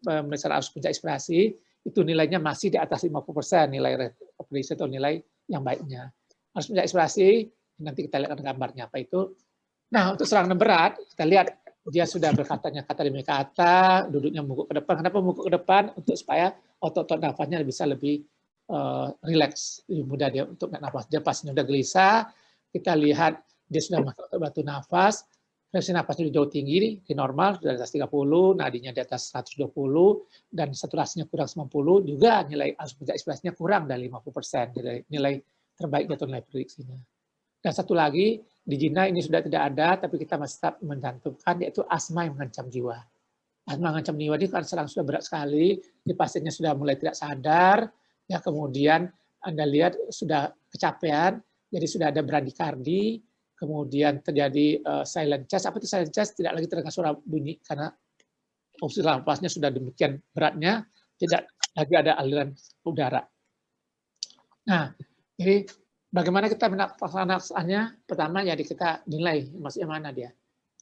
pemeriksaan arus puncak inspirasi, itu nilainya masih di atas 50% nilai referensi atau nilai yang baiknya. Arus puncak inspirasi, nanti kita lihat gambarnya apa itu. Nah, untuk serangan berat, kita lihat dia sudah berkatanya kata demi kata, duduknya mengguk ke depan. Kenapa mengguk ke depan? Untuk supaya otot-otot nafasnya bisa lebih rileks, lebih mudah dia untuk nafas. Dia pastinya sudah gelisah, kita lihat dia sudah pakai otot bantu nafas, frekuensi nafasnya jauh tinggi, di normal, sudah di atas 30, nadinya di atas 120, dan saturasinya kurang 90, juga nilai arus puncak inspirasinya kurang dari 50%, nilai terbaik atau nilai prediksinya. Dan satu lagi, di JINA ini sudah tidak ada, tapi kita masih tetap mencantumkan, yaitu asma yang mengancam jiwa. Asma mengancam jiwa ini kan serang sudah berat sekali, di pasiennya sudah mulai tidak sadar, ya kemudian Anda lihat sudah kecapean, jadi sudah ada bradikardi, kemudian terjadi silent chest. Apa itu silent chest? Tidak lagi terdengar suara bunyi, karena fungsi nafasnya sudah demikian beratnya, tidak lagi ada aliran udara. Nah, jadi bagaimana kita melaksanakannya? Pertama, jadi kita nilai maksudnya mana dia,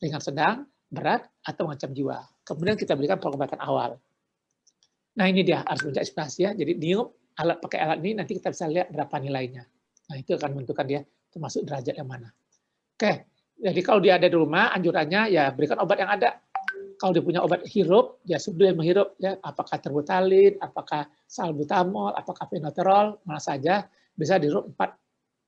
ringan, sedang, berat, atau mengancam jiwa. Kemudian kita berikan pengobatan awal. Nah ini dia arus puncak inspirasi ya. Jadi niup pakai alat ini nanti kita bisa lihat berapa nilainya. Nah itu akan menentukan dia termasuk derajat yang mana. Oke, jadi kalau dia ada di rumah, anjurannya ya berikan obat yang ada. Kalau dia punya obat hirup, ya sudah menghirup ya, apakah terbutalin, apakah salbutamol, apakah fenoterol, mana saja bisa dihirup 4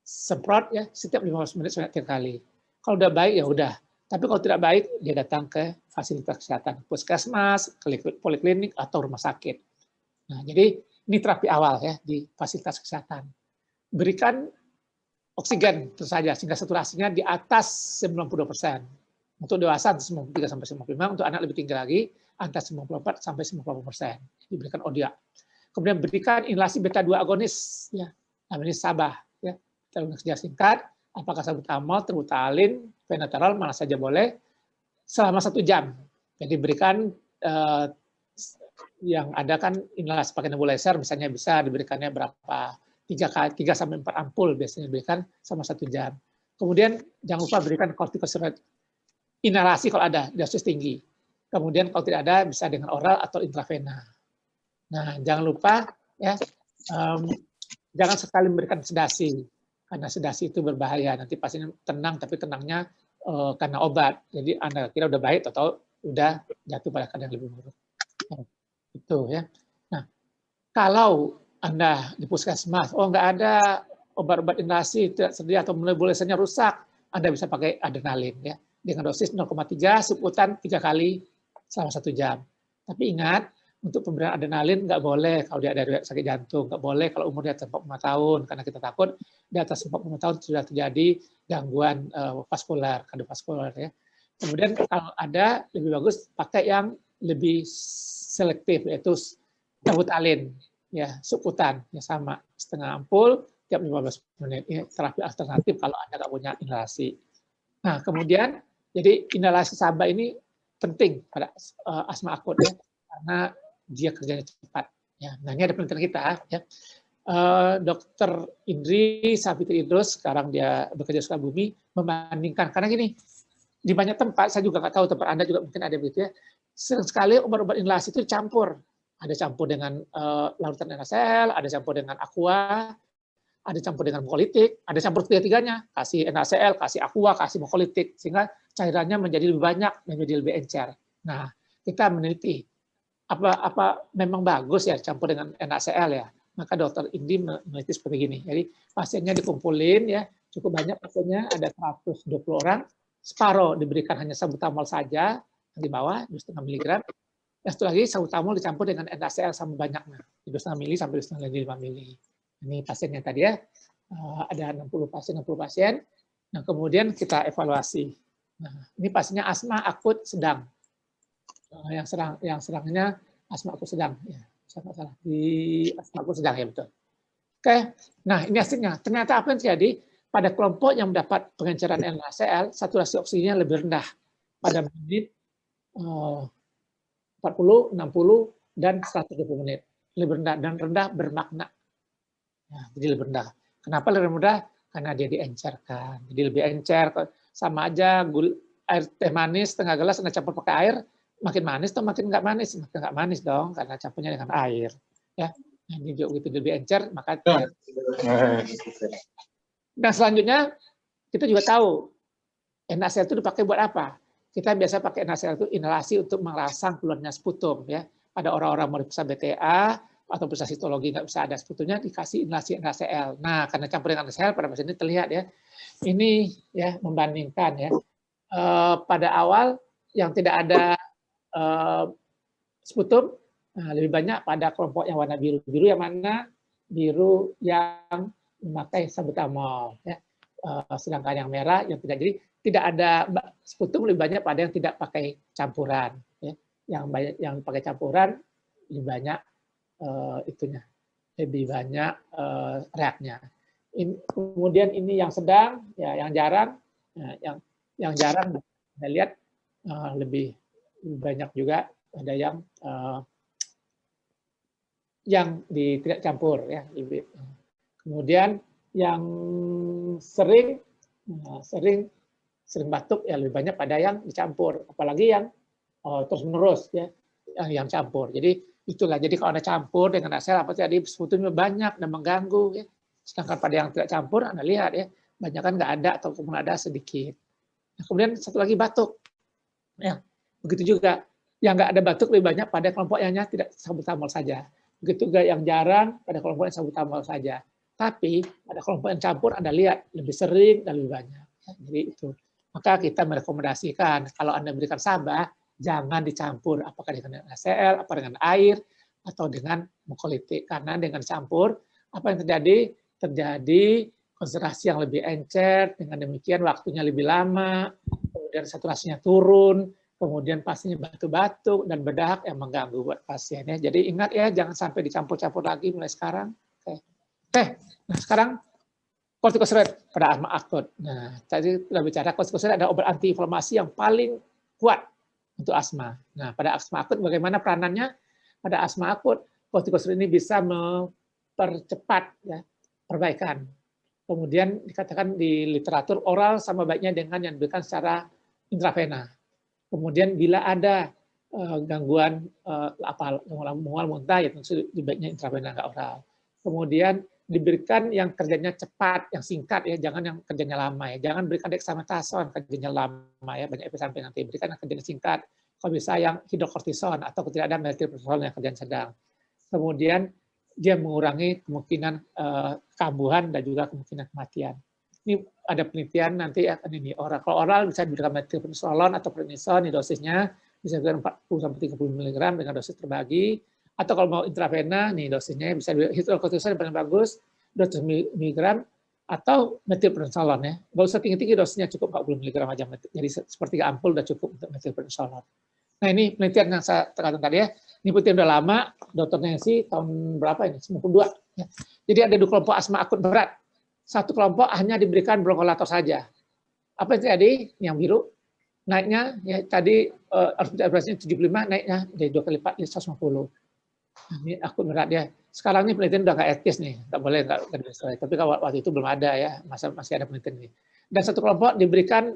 semprot ya setiap 15 menit 3 kali. Kalau udah baik ya udah. Tapi kalau tidak baik dia datang ke fasilitas kesehatan, puskesmas, poliklinik atau rumah sakit. Nah, jadi ini terapi awal ya di fasilitas kesehatan. Berikan oksigen tentu saja sehingga saturasinya di atas 92%. Untuk dewasa 93 sampai 95, untuk anak lebih tinggi lagi antara 94 sampai 90%. Diberikan ODA. Kemudian berikan inhalasi beta 2 agonis ya. Namanya Sabah ya. Sejarah singkat, apakah salbutamol, terbutalin, fenoterol mana saja boleh selama 1 jam. Jadi berikan yang ada kan inhalasi pakai nebulizer misalnya bisa diberikannya berapa 3 sampai 4 ampul biasanya diberikan sama 1 jam. Kemudian jangan lupa berikan kortikosteroid inhalasi kalau ada dosis tinggi. Kemudian kalau tidak ada bisa dengan oral atau intravena. Nah, jangan lupa ya jangan sekali memberikan sedasi karena sedasi itu berbahaya. Nanti pasien tenang tapi tenangnya karena obat. Jadi Anda kira udah baik atau udah jatuh pada keadaan lebih buruk. Itu ya. Nah, kalau Anda di puskesmas, oh nggak ada obat-obat inhalasi tidak sedia atau metabolismenya rusak, Anda bisa pakai adrenalin ya dengan dosis 0,3 subkutan 3 kali selama 1 jam. Tapi ingat, untuk pemberian adrenalin nggak boleh kalau dia ada riwayat sakit jantung, nggak boleh kalau umur di atas 45 tahun, karena kita takut di atas 45 tahun sudah terjadi gangguan vaskular, kardiovaskular ya. Kemudian kalau ada, lebih bagus pakai yang lebih selektif, yaitu Wuthalin, ya subkutan, ya sama, setengah ampul tiap 15 menit. Ini terapi alternatif kalau Anda nggak punya inhalasi. Nah, kemudian, jadi inhalasi SABA ini penting pada asma akut ya, karena dia kerjanya cepat. Ya, nah ini ada penelitian kita. Ya. Dr. Indri Savitri Idrus, sekarang dia bekerja di Sukabumi, membandingkan, karena gini, di banyak tempat, saya juga nggak tahu, tempat Anda juga mungkin ada begitu ya, sering sekali obat-obat inhalasi itu dicampur. Ada campur dengan larutan NaCl, ada campur dengan aqua, ada campur dengan mukolitik, ada campur ketiga-tiganya, kasih NaCl, kasih aqua, kasih mukolitik, sehingga cairannya menjadi lebih banyak, menjadi lebih encer. Nah, kita meneliti, apa memang bagus ya campur dengan NaCl ya? Maka Dr. Indi meneliti seperti gini. Jadi pasiennya dikumpulin ya, cukup banyak pasiennya, ada 120 orang, separuh diberikan hanya salbutamol saja di bawah 2,5 mg. Yang satu lagi salbutamol dicampur dengan NaCl sama banyaknya, 2,5 mili sampai 2,5 mili. Ini pasiennya tadi ya, ada 60 pasien. Nah, kemudian kita evaluasi. Nah, ini pasiennya asma akut sedang. Yang serangnya asma akut sedang. Ya, saya salah. Di asma akut sedang ya betul. Oke, nah ini hasilnya. Ternyata apa yang terjadi? Pada kelompok yang mendapat pengenceran NaCl, saturasi oksigennya lebih rendah pada menit 40, 60, dan 120 menit. Lebih rendah, dan rendah bermakna. Nah, jadi lebih rendah. Kenapa lebih rendah? Karena dia diencerkan. Jadi lebih encer. Sama aja air teh manis setengah gelas Anda campur pakai air, makin manis atau makin nggak manis? Makin nggak manis dong, karena campurnya dengan air. Ya, nah, ini juga begitu lebih encer, maka. Nah selanjutnya kita juga tahu NaCl itu dipakai buat apa? Kita biasa pakai NaCl itu inhalasi untuk merangsang keluarnya sputum ya. Pada orang-orang mau periksa BTA atau periksa histologi nggak bisa ada sputumnya, dikasih inhalasi NaCl. Nah karena campur dengan NaCl pada pasien ini terlihat ya. Ini ya membandingkan ya. Pada awal yang tidak ada sputum, nah, lebih banyak pada kelompok yang warna biru. Biru yang mana? Biru yang memakai salbutamol. Ya. Sedangkan yang merah yang tidak. Jadi tidak ada sputum, lebih banyak pada yang tidak pakai campuran. Ya. Yang pakai campuran lebih banyak itunya, lebih banyak reaknya. Kemudian ini yang sedang, ya, yang jarang, yang jarang Anda lihat lebih banyak juga ada yang tidak campur ya. Kemudian yang sering batuk ya lebih banyak pada yang dicampur, apalagi yang terus menerus ya yang campur. Jadi itulah, jadi kalau Anda campur dengan NaCl apa jadi sputumnya banyak dan mengganggu ya. Sedangkan pada yang tidak campur Anda lihat ya, banyak kan nggak ada atau ataupun ada sedikit. Nah, kemudian satu lagi batuk. Ya, begitu juga yang nggak ada batuk lebih banyak pada kelompok yang tidak salbutamol saja. Begitu juga yang jarang pada kelompok yang salbutamol saja. Tapi pada kelompok yang campur Anda lihat lebih sering dan lebih banyak. Ya, jadi itu. Maka kita merekomendasikan kalau Anda berikan SABA, jangan dicampur apakah dengan NaCl, apa dengan air, atau dengan mukolitik. Karena dengan campur, apa yang terjadi? Terjadi konsentrasi yang lebih encer, dengan demikian waktunya lebih lama, kemudian saturasinya turun, kemudian pasiennya batuk-batuk dan berdahak yang mengganggu buat pasiennya. Jadi ingat ya, jangan sampai dicampur-campur lagi mulai sekarang. Oke. Nah sekarang kortikosteroid pada asma akut. Nah, tadi sudah bicara kortikosteroid ada obat antiinflamasi yang paling kuat untuk asma. Nah, pada asma akut bagaimana peranannya? Pada asma akut, kortikosteroid ini bisa mempercepat ya, perbaikan. Kemudian dikatakan di literatur oral sama baiknya dengan yang diberikan secara intravena. Kemudian bila ada gangguan mual muntah ya tentu baiknya intravena nggak oral. Kemudian diberikan yang kerjanya cepat, yang singkat ya, jangan yang kerjanya lama ya. Jangan berikan dexamethasone kerjanya lama ya, banyak efek samping nanti. Berikan yang kerjanya singkat. Kalau bisa yang hidrokortison atau tidak ada metilprednisolon yang kerjanya sedang. Kemudian dia mengurangi kemungkinan kambuhan dan juga kemungkinan kematian. Ini ada penelitian nanti akan ini oral. Kalau oral bisa diberikan metilprednisolon atau prednison, ini dosisnya bisa diberikan 40 sampai 30 mg dengan dosis terbagi. Atau kalau mau intravena, nih dosisnya bisa hidrokortison yang paling bagus, 200 mg atau metilprednisolon ya. Nggak usah tinggi-tinggi dosisnya, cukup 40 mg aja. Jadi sepertiga ampul udah cukup untuk metilprednisolon. Nah ini penelitian yang saya tekankan tadi ya. Ini penelitian udah lama, Dr. Nancy tahun berapa ini? 92. Ya. Jadi ada 2 kelompok asma akut berat. Satu kelompok hanya diberikan bronkolator saja. Apa yang terjadi? Yang biru naiknya ya tadi harus beratnya 75, naiknya jadi 2 kali lipat 150. Nah, ini akut berat ya. Sekarang ini penelitian udah nggak etis nih, nggak boleh nggak disesuai. Tapi kalau waktu itu belum ada ya, masih ada penelitian ini. Dan satu kelompok diberikan,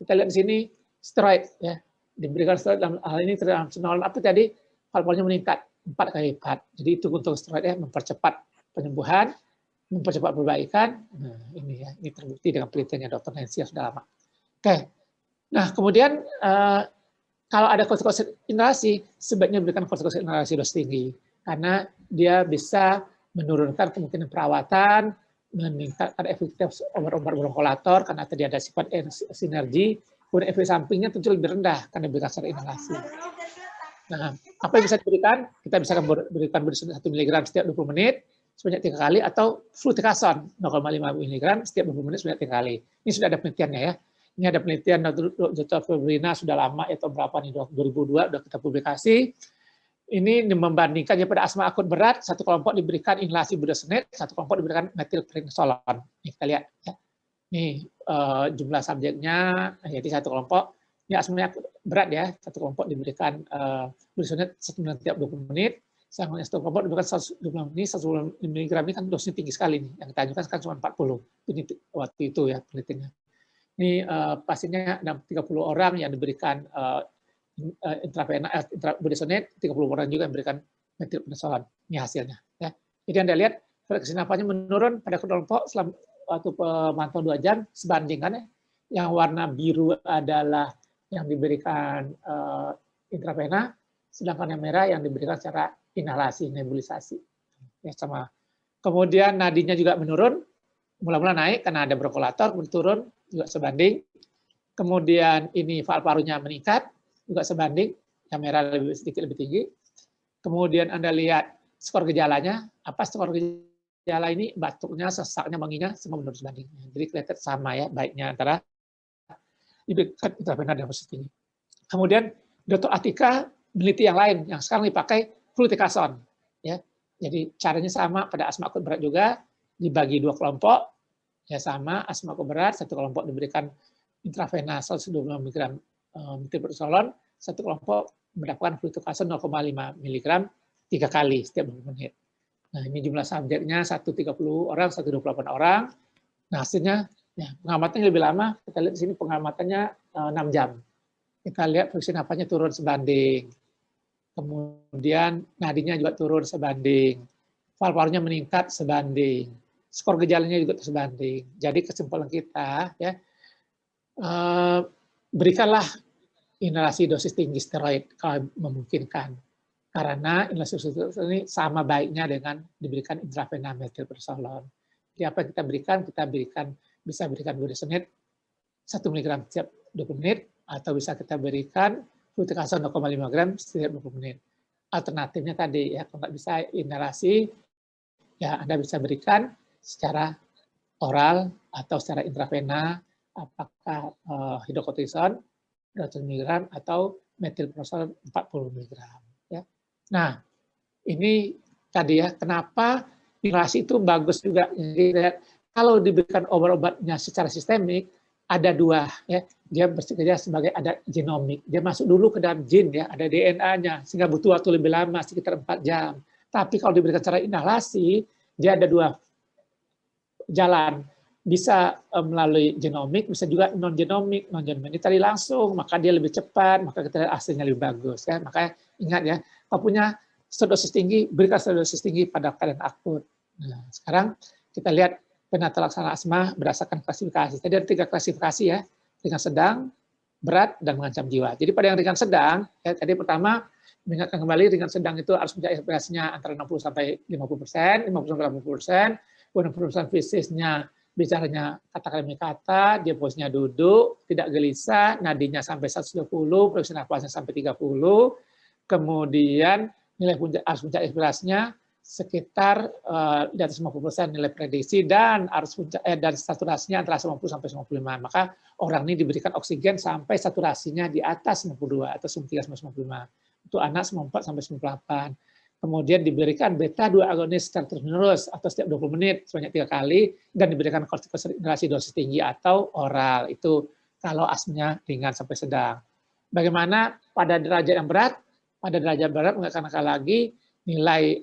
kita lihat di sini steroid ya, diberikan steroid dalam hal ini triamcinolone apa tadi alkoholnya meningkat 4 kali lipat. Jadi itu untuk steroid ya, mempercepat penyembuhan, mempercepat perbaikan. Nah ini ya, ini terbukti dengan penelitiannya Dr. Nancy yang sudah lama. Oke, nah kemudian kalau ada kortikosteroid inhalasi, sebaiknya berikan kortikosteroid inhalasi dosis tinggi, karena dia bisa menurunkan kemungkinan perawatan, meningkatkan efektivitas obat-obat bronkolator, karena tadi ada sifat sinergi, kemudian efek sampingnya tentu lebih rendah, karena diberikan secara inhalasi. Nah, apa yang bisa diberikan? Kita bisa berikan 1 mg setiap 20 menit, sebanyak 3 kali, atau fluticasone 0,5 mg setiap 20 menit sebanyak 3 kali. Ini sudah ada penelitiannya ya. Ini ada penelitian Dr. Febrina sudah lama, atau berapa nih, 2002 sudah kita publikasi. Ini membandingkan pada asma akut berat, satu kelompok diberikan inhalasi budesonide, satu kelompok diberikan metilprednisolon. Ini kita lihat ya. Ini jumlah subjeknya, jadi satu kelompok, ini asma berat ya, satu kelompok diberikan budesonide 1 menit tiap 20 menit, satu kelompok diberikan 120 menit, 120 mg ini kan dosisnya tinggi sekali nih, yang kita ajukan sekarang cuma 40, ini waktu itu ya penelitiannya. Ini pasiennya ada 30 orang yang diberikan intravena budesonide, 30 orang juga yang diberikan metilprednisolon. Ini hasilnya. Ya. Jadi Anda lihat kesinapannya menurun pada kelompok selama waktu pemantauan 2 jam sebandingkan ya. Yang warna biru adalah yang diberikan intravena, sedangkan yang merah yang diberikan secara inhalasi, nebulisasi. Ya, sama. Kemudian nadinya juga menurun, mula-mula naik karena ada bronkolator, kemudian turun juga sebanding. Kemudian ini valve parunya meningkat, juga sebanding, yang merah sedikit lebih tinggi. Kemudian Anda lihat skor gejalanya, apa skor gejala ini? Batuknya, sesaknya, menginya, semua menurut sebanding. Jadi kelihatan sama ya, baiknya antara diberikan intravena dan dosis tinggi. Kemudian Dr. Atika meneliti yang lain, yang sekarang dipakai fluticasone. Ya. Jadi caranya sama pada asma akut berat juga, dibagi 2 kelompok, ya sama, asma akut berat, satu kelompok diberikan intravena 120 mg metilprednisolon, satu kelompok mendapatkan fluticasone 0,5 mg 3 kali setiap 20 menit. Nah ini jumlah subjeknya 130 orang, 128 orang. Nah hasilnya, ya, pengamatannya lebih lama, kita lihat di sini pengamatannya 6 jam. Kita lihat fungsi nafasnya turun sebanding. Kemudian nadinya juga turun sebanding. Valve parunya meningkat sebanding. Skor gejalanya juga sebanding. Jadi kesimpulan kita ya, berikanlah inhalasi dosis tinggi steroid kalau memungkinkan. Karena inhalasi dosis ini sama baiknya dengan diberikan intravena metilprednisolon. Jadi apa yang kita berikan bisa berikan budesonide 1 mg setiap 20 menit, atau bisa kita berikan fluticasone 0,5 mg setiap 20 menit. Alternatifnya tadi ya, kalau nggak bisa inhalasi, ya Anda bisa berikan secara oral atau secara intravena, apakah hidrokortison 200 mg atau metilprednisolon 40 mg. Ya. Nah, ini tadi ya, kenapa inhalasi itu bagus juga. Jadi kalau diberikan obat-obatnya secara sistemik, ada 2 ya, dia bekerja sebagai ada genomik, dia masuk dulu ke dalam gen ya, ada DNA-nya, sehingga butuh waktu lebih lama sekitar 4 jam. Tapi kalau diberikan secara inhalasi, dia ada 2 jalan, bisa melalui genomik, bisa juga non-genomik. Non-genomik ini tadi langsung, maka dia lebih cepat, maka kita lihat hasilnya lebih bagus. Ya. Makanya ingat ya, kalau punya dosis tinggi, berikan dosis tinggi pada keadaan akut. Nah, sekarang kita lihat penata laksana asma berdasarkan klasifikasi. Tadi ada 3 klasifikasi ya, ringan sedang, berat, dan mengancam jiwa. Jadi pada yang ringan sedang, ya, tadi pertama mengingatkan kembali ringan sedang itu harus mencapai ekspresinya antara 60 sampai 50%, 50 sampai 80%, 60% fisiknya bicaranya kata demi kata, dia posisinya duduk, tidak gelisah, nadinya sampai 120, produksi nafasnya sampai 30, kemudian nilai harus puncak inspirasinya sekitar di atas 50% nilai prediksi dan harus dan saturasinya antara 90 sampai 95. Maka orang ini diberikan oksigen sampai saturasinya di atas 92 atau 93 sampai 95. Untuk anak 94 sampai 98. Kemudian diberikan beta-2 agonis secara terus-menerus atau setiap 20 menit sebanyak 3 kali dan diberikan kortikosteroid dosis tinggi atau oral. Itu kalau asmanya ringan sampai sedang. Bagaimana pada derajat yang berat? Pada derajat berat mengenakan lagi nilai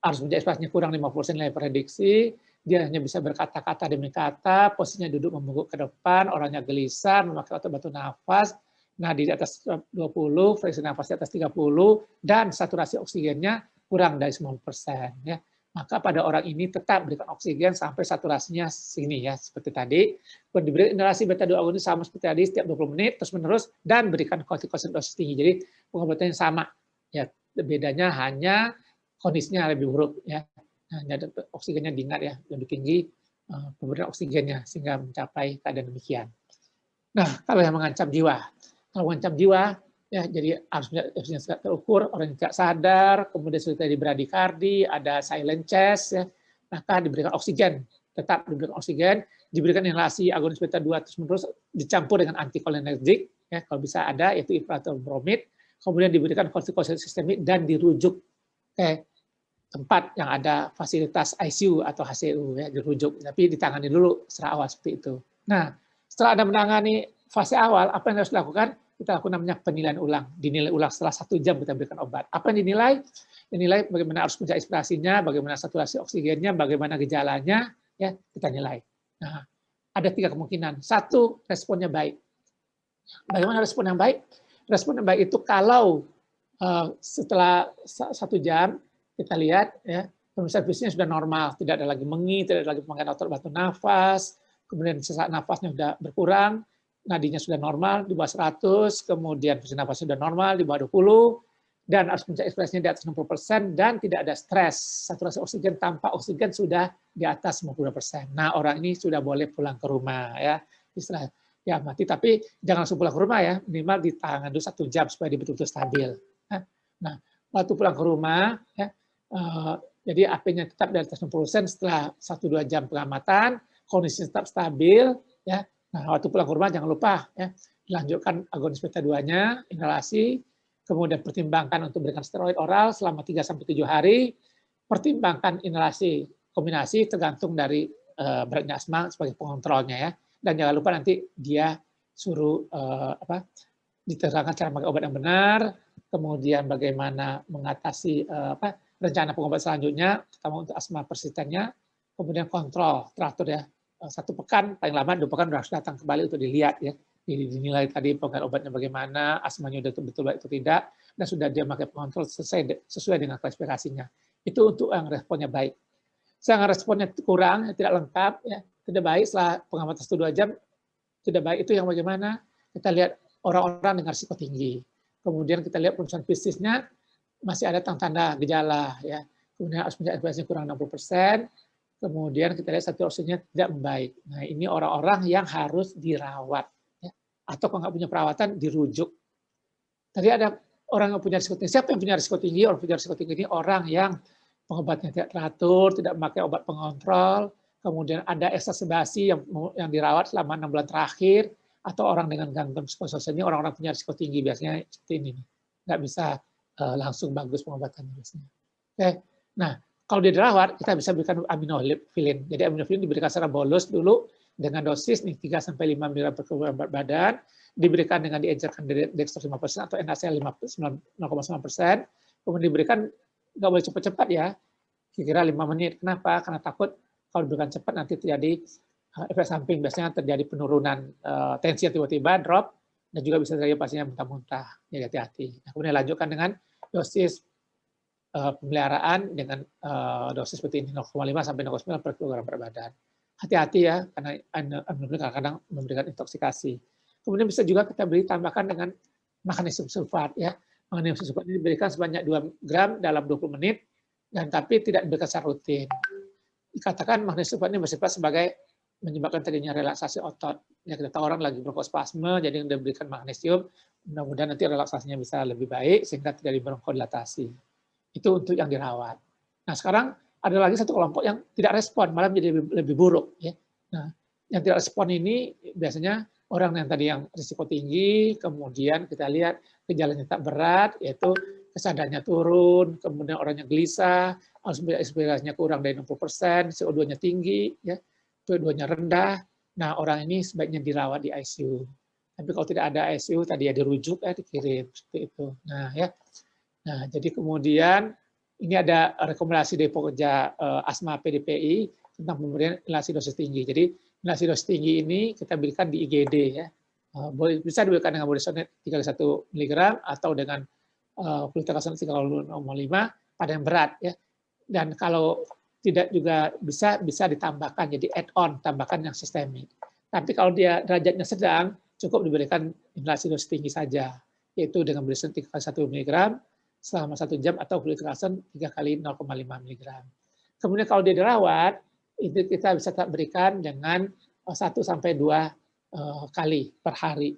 harus menjadi ekspresinya kurang 50% nilai prediksi, dia hanya bisa berkata-kata demi kata, posisinya duduk membungkuk ke depan, orangnya gelisah, memakai otot batu nafas, nadi di atas 20, frekuensi nafas di atas 30, dan saturasi oksigennya kurang dari 90%. Ya. Maka pada orang ini tetap berikan oksigen sampai saturasinya sini ya, seperti tadi. Diberi inhalasi beta-2 agonis sama seperti tadi setiap 20 menit terus menerus dan berikan kortikosteroid dosis tinggi. Jadi pengobatannya sama. Ya, bedanya hanya kondisinya lebih buruk ya. Nah, oksigennya diingat ya, lebih tinggi pemberian oksigennya sehingga mencapai keadaan demikian. Nah, kalau yang mengancam jiwa. Kalau mengancam jiwa ya jadi harus efisiensi terukur, orang yang tidak sadar, kemudian sudah terjadi bradikardi, ada silent chest, ya, maka diberikan oksigen, tetap diberikan oksigen, diberikan inhalasi agonis beta 2 terus menerus dicampur dengan anticholinergic, ya kalau bisa ada yaitu ipratrobromid, kemudian diberikan kortikosteroid sistemik dan dirujuk ke tempat yang ada fasilitas ICU atau HCU ya dirujuk, tapi ditangani dulu secara awal seperti itu. Nah, setelah Anda menangani fase awal, apa yang harus dilakukan? Kita lakukan namanya penilaian ulang. Dinilai ulang setelah 1 jam kita berikan obat. Apa yang dinilai? Dinilai bagaimana arus puncak inspirasinya, bagaimana saturasi oksigennya, bagaimana gejalanya, ya kita nilai. Nah, ada 3 kemungkinan. 1, responnya baik. Bagaimana respon yang baik? Respon yang baik itu kalau setelah 1 jam kita lihat ya pemeriksaan fisiknya sudah normal, tidak ada lagi mengi, tidak ada lagi pemakaian otot batu nafas, kemudian sesak nafasnya sudah berkurang, nadinya sudah normal di bawah 100, kemudian fungsi nafas sudah normal di bawah 20, dan harus puncak ekspresinya di atas 60%, dan tidak ada stres. Saturasi oksigen tanpa oksigen sudah di atas 50%. Nah, orang ini sudah boleh pulang ke rumah. Ya, istilah ya mati, tapi jangan langsung pulang ke rumah ya, minimal ditahan dulu 1 jam supaya dia betul-betul stabil. Nah, waktu pulang ke rumah, ya, jadi AP-nya tetap di atas 60% setelah 1-2 jam pengamatan, kondisi tetap stabil, ya. Nah, waktu pulang ke rumah jangan lupa ya, dilanjutkan agonis beta 2-nya, inhalasi, kemudian pertimbangkan untuk berikan steroid oral selama 3-7 hari, pertimbangkan inhalasi kombinasi tergantung dari beratnya asma sebagai pengontrolnya ya. Dan jangan lupa nanti dia suruh diterangkan cara memakai obat yang benar, kemudian bagaimana mengatasi rencana pengobatan selanjutnya, terutama untuk asma persistennya, kemudian kontrol teratur ya. 1 pekan, paling lama 2 pekan harus datang kembali untuk dilihat ya, dinilai tadi penggunaan obatnya bagaimana, asmanya sudah betul baik atau tidak, dan sudah dia pakai pengontrol sesuai dengan klasifikasinya. Itu untuk yang responnya baik. Yang responnya kurang, tidak lengkap, ya, tidak baik setelah pengamatan 1-2 jam, tidak baik itu yang bagaimana? Kita lihat orang-orang dengan risiko tinggi. Kemudian kita lihat pemeriksaan fisiknya masih ada tanda gejala, ya. Kemudian harus punya ekspresinya kurang 60%. Kemudian kita lihat saturasinya tidak membaik. Nah, ini orang-orang yang harus dirawat. Ya. Atau kalau nggak punya perawatan, dirujuk. Tadi ada orang yang punya risiko tinggi. Siapa yang punya risiko tinggi? Orang punya risiko tinggi ini orang yang pengobatannya tidak teratur, tidak memakai obat pengontrol, kemudian ada exacerbasi yang dirawat selama 6 bulan terakhir, atau orang dengan gangguan psikososial ini orang-orang punya risiko tinggi, biasanya seperti ini. Nggak bisa langsung bagus pengobatannya biasanya. Oke. Nah, kalau dia dirawat, kita bisa berikan aminofilin. Jadi aminofilin diberikan secara bolus dulu dengan dosis 3-5 mg per kilogram berat badan, diberikan dengan diencerkan dextrose 5% atau NaCl 0,9%, kemudian diberikan nggak boleh cepat-cepat ya, kira-kira 5 menit. Kenapa? Karena takut kalau diberikan cepat nanti terjadi efek samping, biasanya terjadi penurunan tensi yang tiba-tiba, drop, dan juga bisa terjadi pasiennya muntah-muntah. Jadi hati-hati. Nah, kemudian lanjutkan dengan dosis pemeliharaan dengan dosis seperti ini 0,5 sampai 0,9 per kilogram berat badan. Hati-hati ya, karena kadang-kadang memberikan intoksikasi. Kemudian bisa juga kita beri tambahkan dengan magnesium sulfat ya. Magnesium sulfat ini diberikan sebanyak 2 gram dalam 20 menit dan tapi tidak diberikan secara rutin. Dikatakan magnesium sulfat ini bersifat sebagai menyebabkan terjadinya relaksasi otot. Ya, kita tahu orang lagi bronkospasme, jadi diberikan magnesium, mudah-mudahan nanti relaksasinya bisa lebih baik sehingga tidak bronkodilatasi. Itu untuk yang dirawat. Nah, sekarang ada lagi satu kelompok yang tidak respon, malah menjadi lebih buruk. Ya. Nah, yang tidak respon ini biasanya orang yang tadi yang risiko tinggi, kemudian kita lihat gejalanya tak berat, yaitu kesadarannya turun, kemudian orangnya gelisah, inspirasinya kurang dari 60%, CO2-nya tinggi, ya, CO2-nya rendah. Nah, orang ini sebaiknya dirawat di ICU. Tapi kalau tidak ada ICU, tadi ya dirujuk, dikirim, seperti itu. Nah, ya. Nah, jadi kemudian ini ada rekomendasi dari pekerja asma PDPI tentang pemberian inhalasi dosis tinggi. Jadi inhalasi dosis tinggi ini kita berikan di IGD ya. Bisa diberikan dengan budesonide 3,1 mg atau dengan flunitrazon 3,5 pada yang berat ya. Dan kalau tidak juga bisa ditambahkan jadi add-on, tambahkan yang sistemik. Tapi kalau dia derajatnya sedang, cukup diberikan inhalasi dosis tinggi saja, yaitu dengan budesonide 3,1 mg selama 1 jam atau flunitrazon 3 kali 0,5 mg. Kemudian kalau dia dirawat, itu kita bisa berikan dengan 1 sampai 2 kali per hari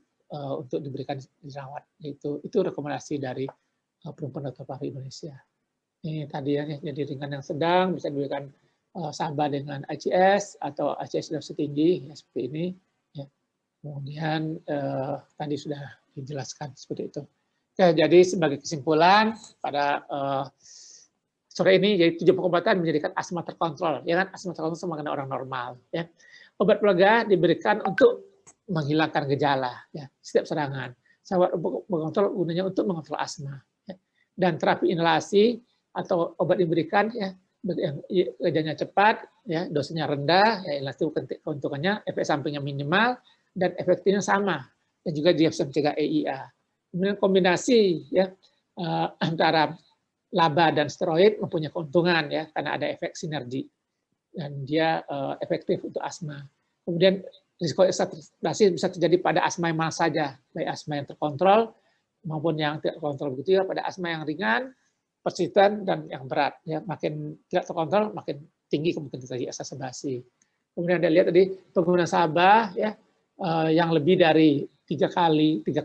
untuk diberikan dirawat. Itu rekomendasi dari Perhimpunan Dokter Paru Indonesia. Ini tadi ya, jadi ringan yang sedang bisa diberikan sama dengan ICS atau ICS dosis tinggi ya, seperti ini. Ya. Kemudian tadi sudah dijelaskan seperti itu. Oke, jadi sebagai kesimpulan pada sore ini, jadi 7 pengobatan menjadikan asma terkontrol. Ya kan, asma terkontrol sama dengan orang normal. Ya. Obat pelega diberikan untuk menghilangkan gejala ya, setiap serangan. Obat mengontrol gunanya untuk mengontrol asma. Ya. Dan terapi inhalasi atau obat diberikan ya, kerjanya cepat, ya, dosisnya rendah, ya, inhalasi keuntungannya, efek sampingnya minimal, dan efektifnya sama. Dan juga dia bisa mencegah EIA. Kemudian kombinasi ya antara laba dan steroid mempunyai keuntungan ya karena ada efek sinergi dan dia efektif untuk asma. Kemudian risiko exacerbasi bisa terjadi pada asma yang mana saja, baik asma yang terkontrol maupun yang tidak terkontrol, begitu ya, pada asma yang ringan, persisten dan yang berat ya, makin tidak terkontrol makin tinggi kemungkinan terjadi exacerbasi. Kemudian Anda lihat tadi pengguna sabah ya yang lebih dari 3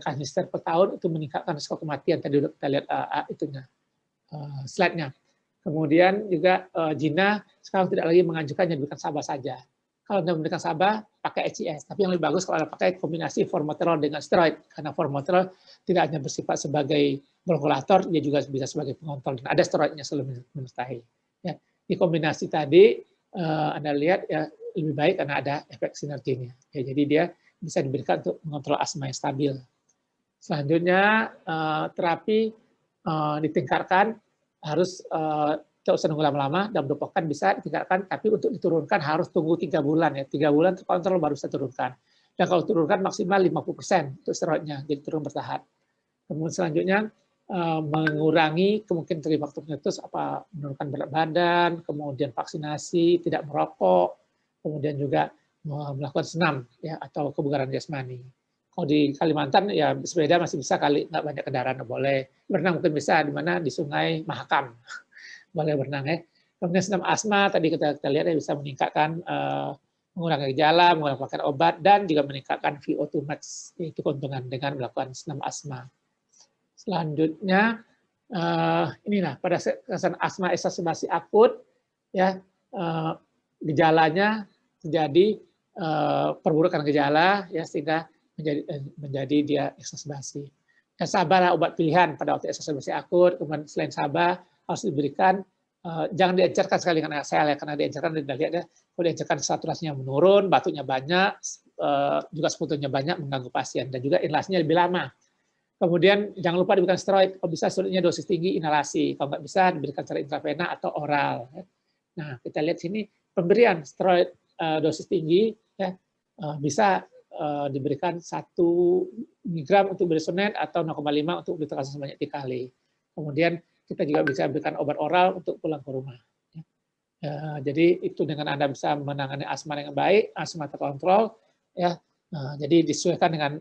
kanister per tahun itu meningkatkan risiko kematian. Tadi kita lihat itunya slide-nya. Kemudian juga Jina sekarang tidak lagi menganjurkan yang diberikan sabah saja. Kalau Anda memberikan sabah, pakai HCS. Tapi yang lebih bagus kalau Anda pakai kombinasi formoterol dengan steroid. Karena formoterol tidak hanya bersifat sebagai bronkulator, dia juga bisa sebagai pengontrol. Dan ada steroidnya selalu menyertai. Ya, di kombinasi tadi, Anda lihat ya lebih baik karena ada efek sinerginya. Ya, jadi dia bisa diberikan untuk mengontrol asma yang stabil. Selanjutnya, terapi ditingkatkan, harus tidak usah nunggu lama-lama, dalam 2 pekan bisa ditingkatkan, tapi untuk diturunkan harus tunggu 3 bulan. Ya. 3 bulan terkontrol baru bisa turunkan. Dan kalau turunkan maksimal 50% untuk steroidnya, jadi turun bertahap. Kemudian selanjutnya, mengurangi kemungkinan terjadi faktor penyertus, menurunkan berat badan, kemudian vaksinasi, tidak merokok, kemudian juga melakukan senam ya atau kebugaran jasmani. Kalau di Kalimantan ya sepeda masih bisa kali, nggak banyak kendaraan, boleh berenang mungkin bisa di mana di Sungai Mahakam boleh berenang ya. Kemudian senam asma tadi kita lihat ya bisa meningkatkan mengurangi gejala, mengurangi obat dan juga meningkatkan VO2 max, itu keuntungan dengan melakukan senam asma. Selanjutnya inilah pada kesan asma exacerbasi akut ya gejalanya terjadi perburukan gejala ya sehingga menjadi dia exacerbasi. Dan sabahlah obat pilihan pada waktu exacerbasi akut. Kemudian selain sabah harus diberikan jangan diencerkan sekali dengan sel ya, karena diencerkan tidak lihat ya, kalau diencerkan saturasinya menurun, batuknya banyak, juga sekutunya banyak mengganggu pasien dan juga inhalasinya lebih lama. Kemudian jangan lupa diberikan steroid, kalau bisa steroidnya dosis tinggi inhalasi, kalau nggak bisa diberikan secara intravena atau oral. Nah kita lihat sini pemberian steroid dosis tinggi ya bisa diberikan 1 mg untuk budesonide atau 0,5 untuk flunitrazon sebanyak 3 kali. Kemudian kita juga bisa berikan obat oral untuk pulang ke rumah. Jadi itu dengan Anda bisa menangani asma dengan baik, asma terkontrol, ya. Jadi disesuaikan dengan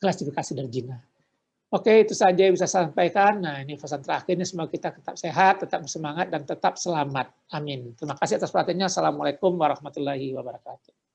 klasifikasi Darjina. Oke, itu saja yang bisa saya sampaikan. Nah, ini pesan terakhirnya, semoga kita tetap sehat, tetap bersemangat, dan tetap selamat. Amin. Terima kasih atas perhatiannya. Assalamualaikum warahmatullahi wabarakatuh.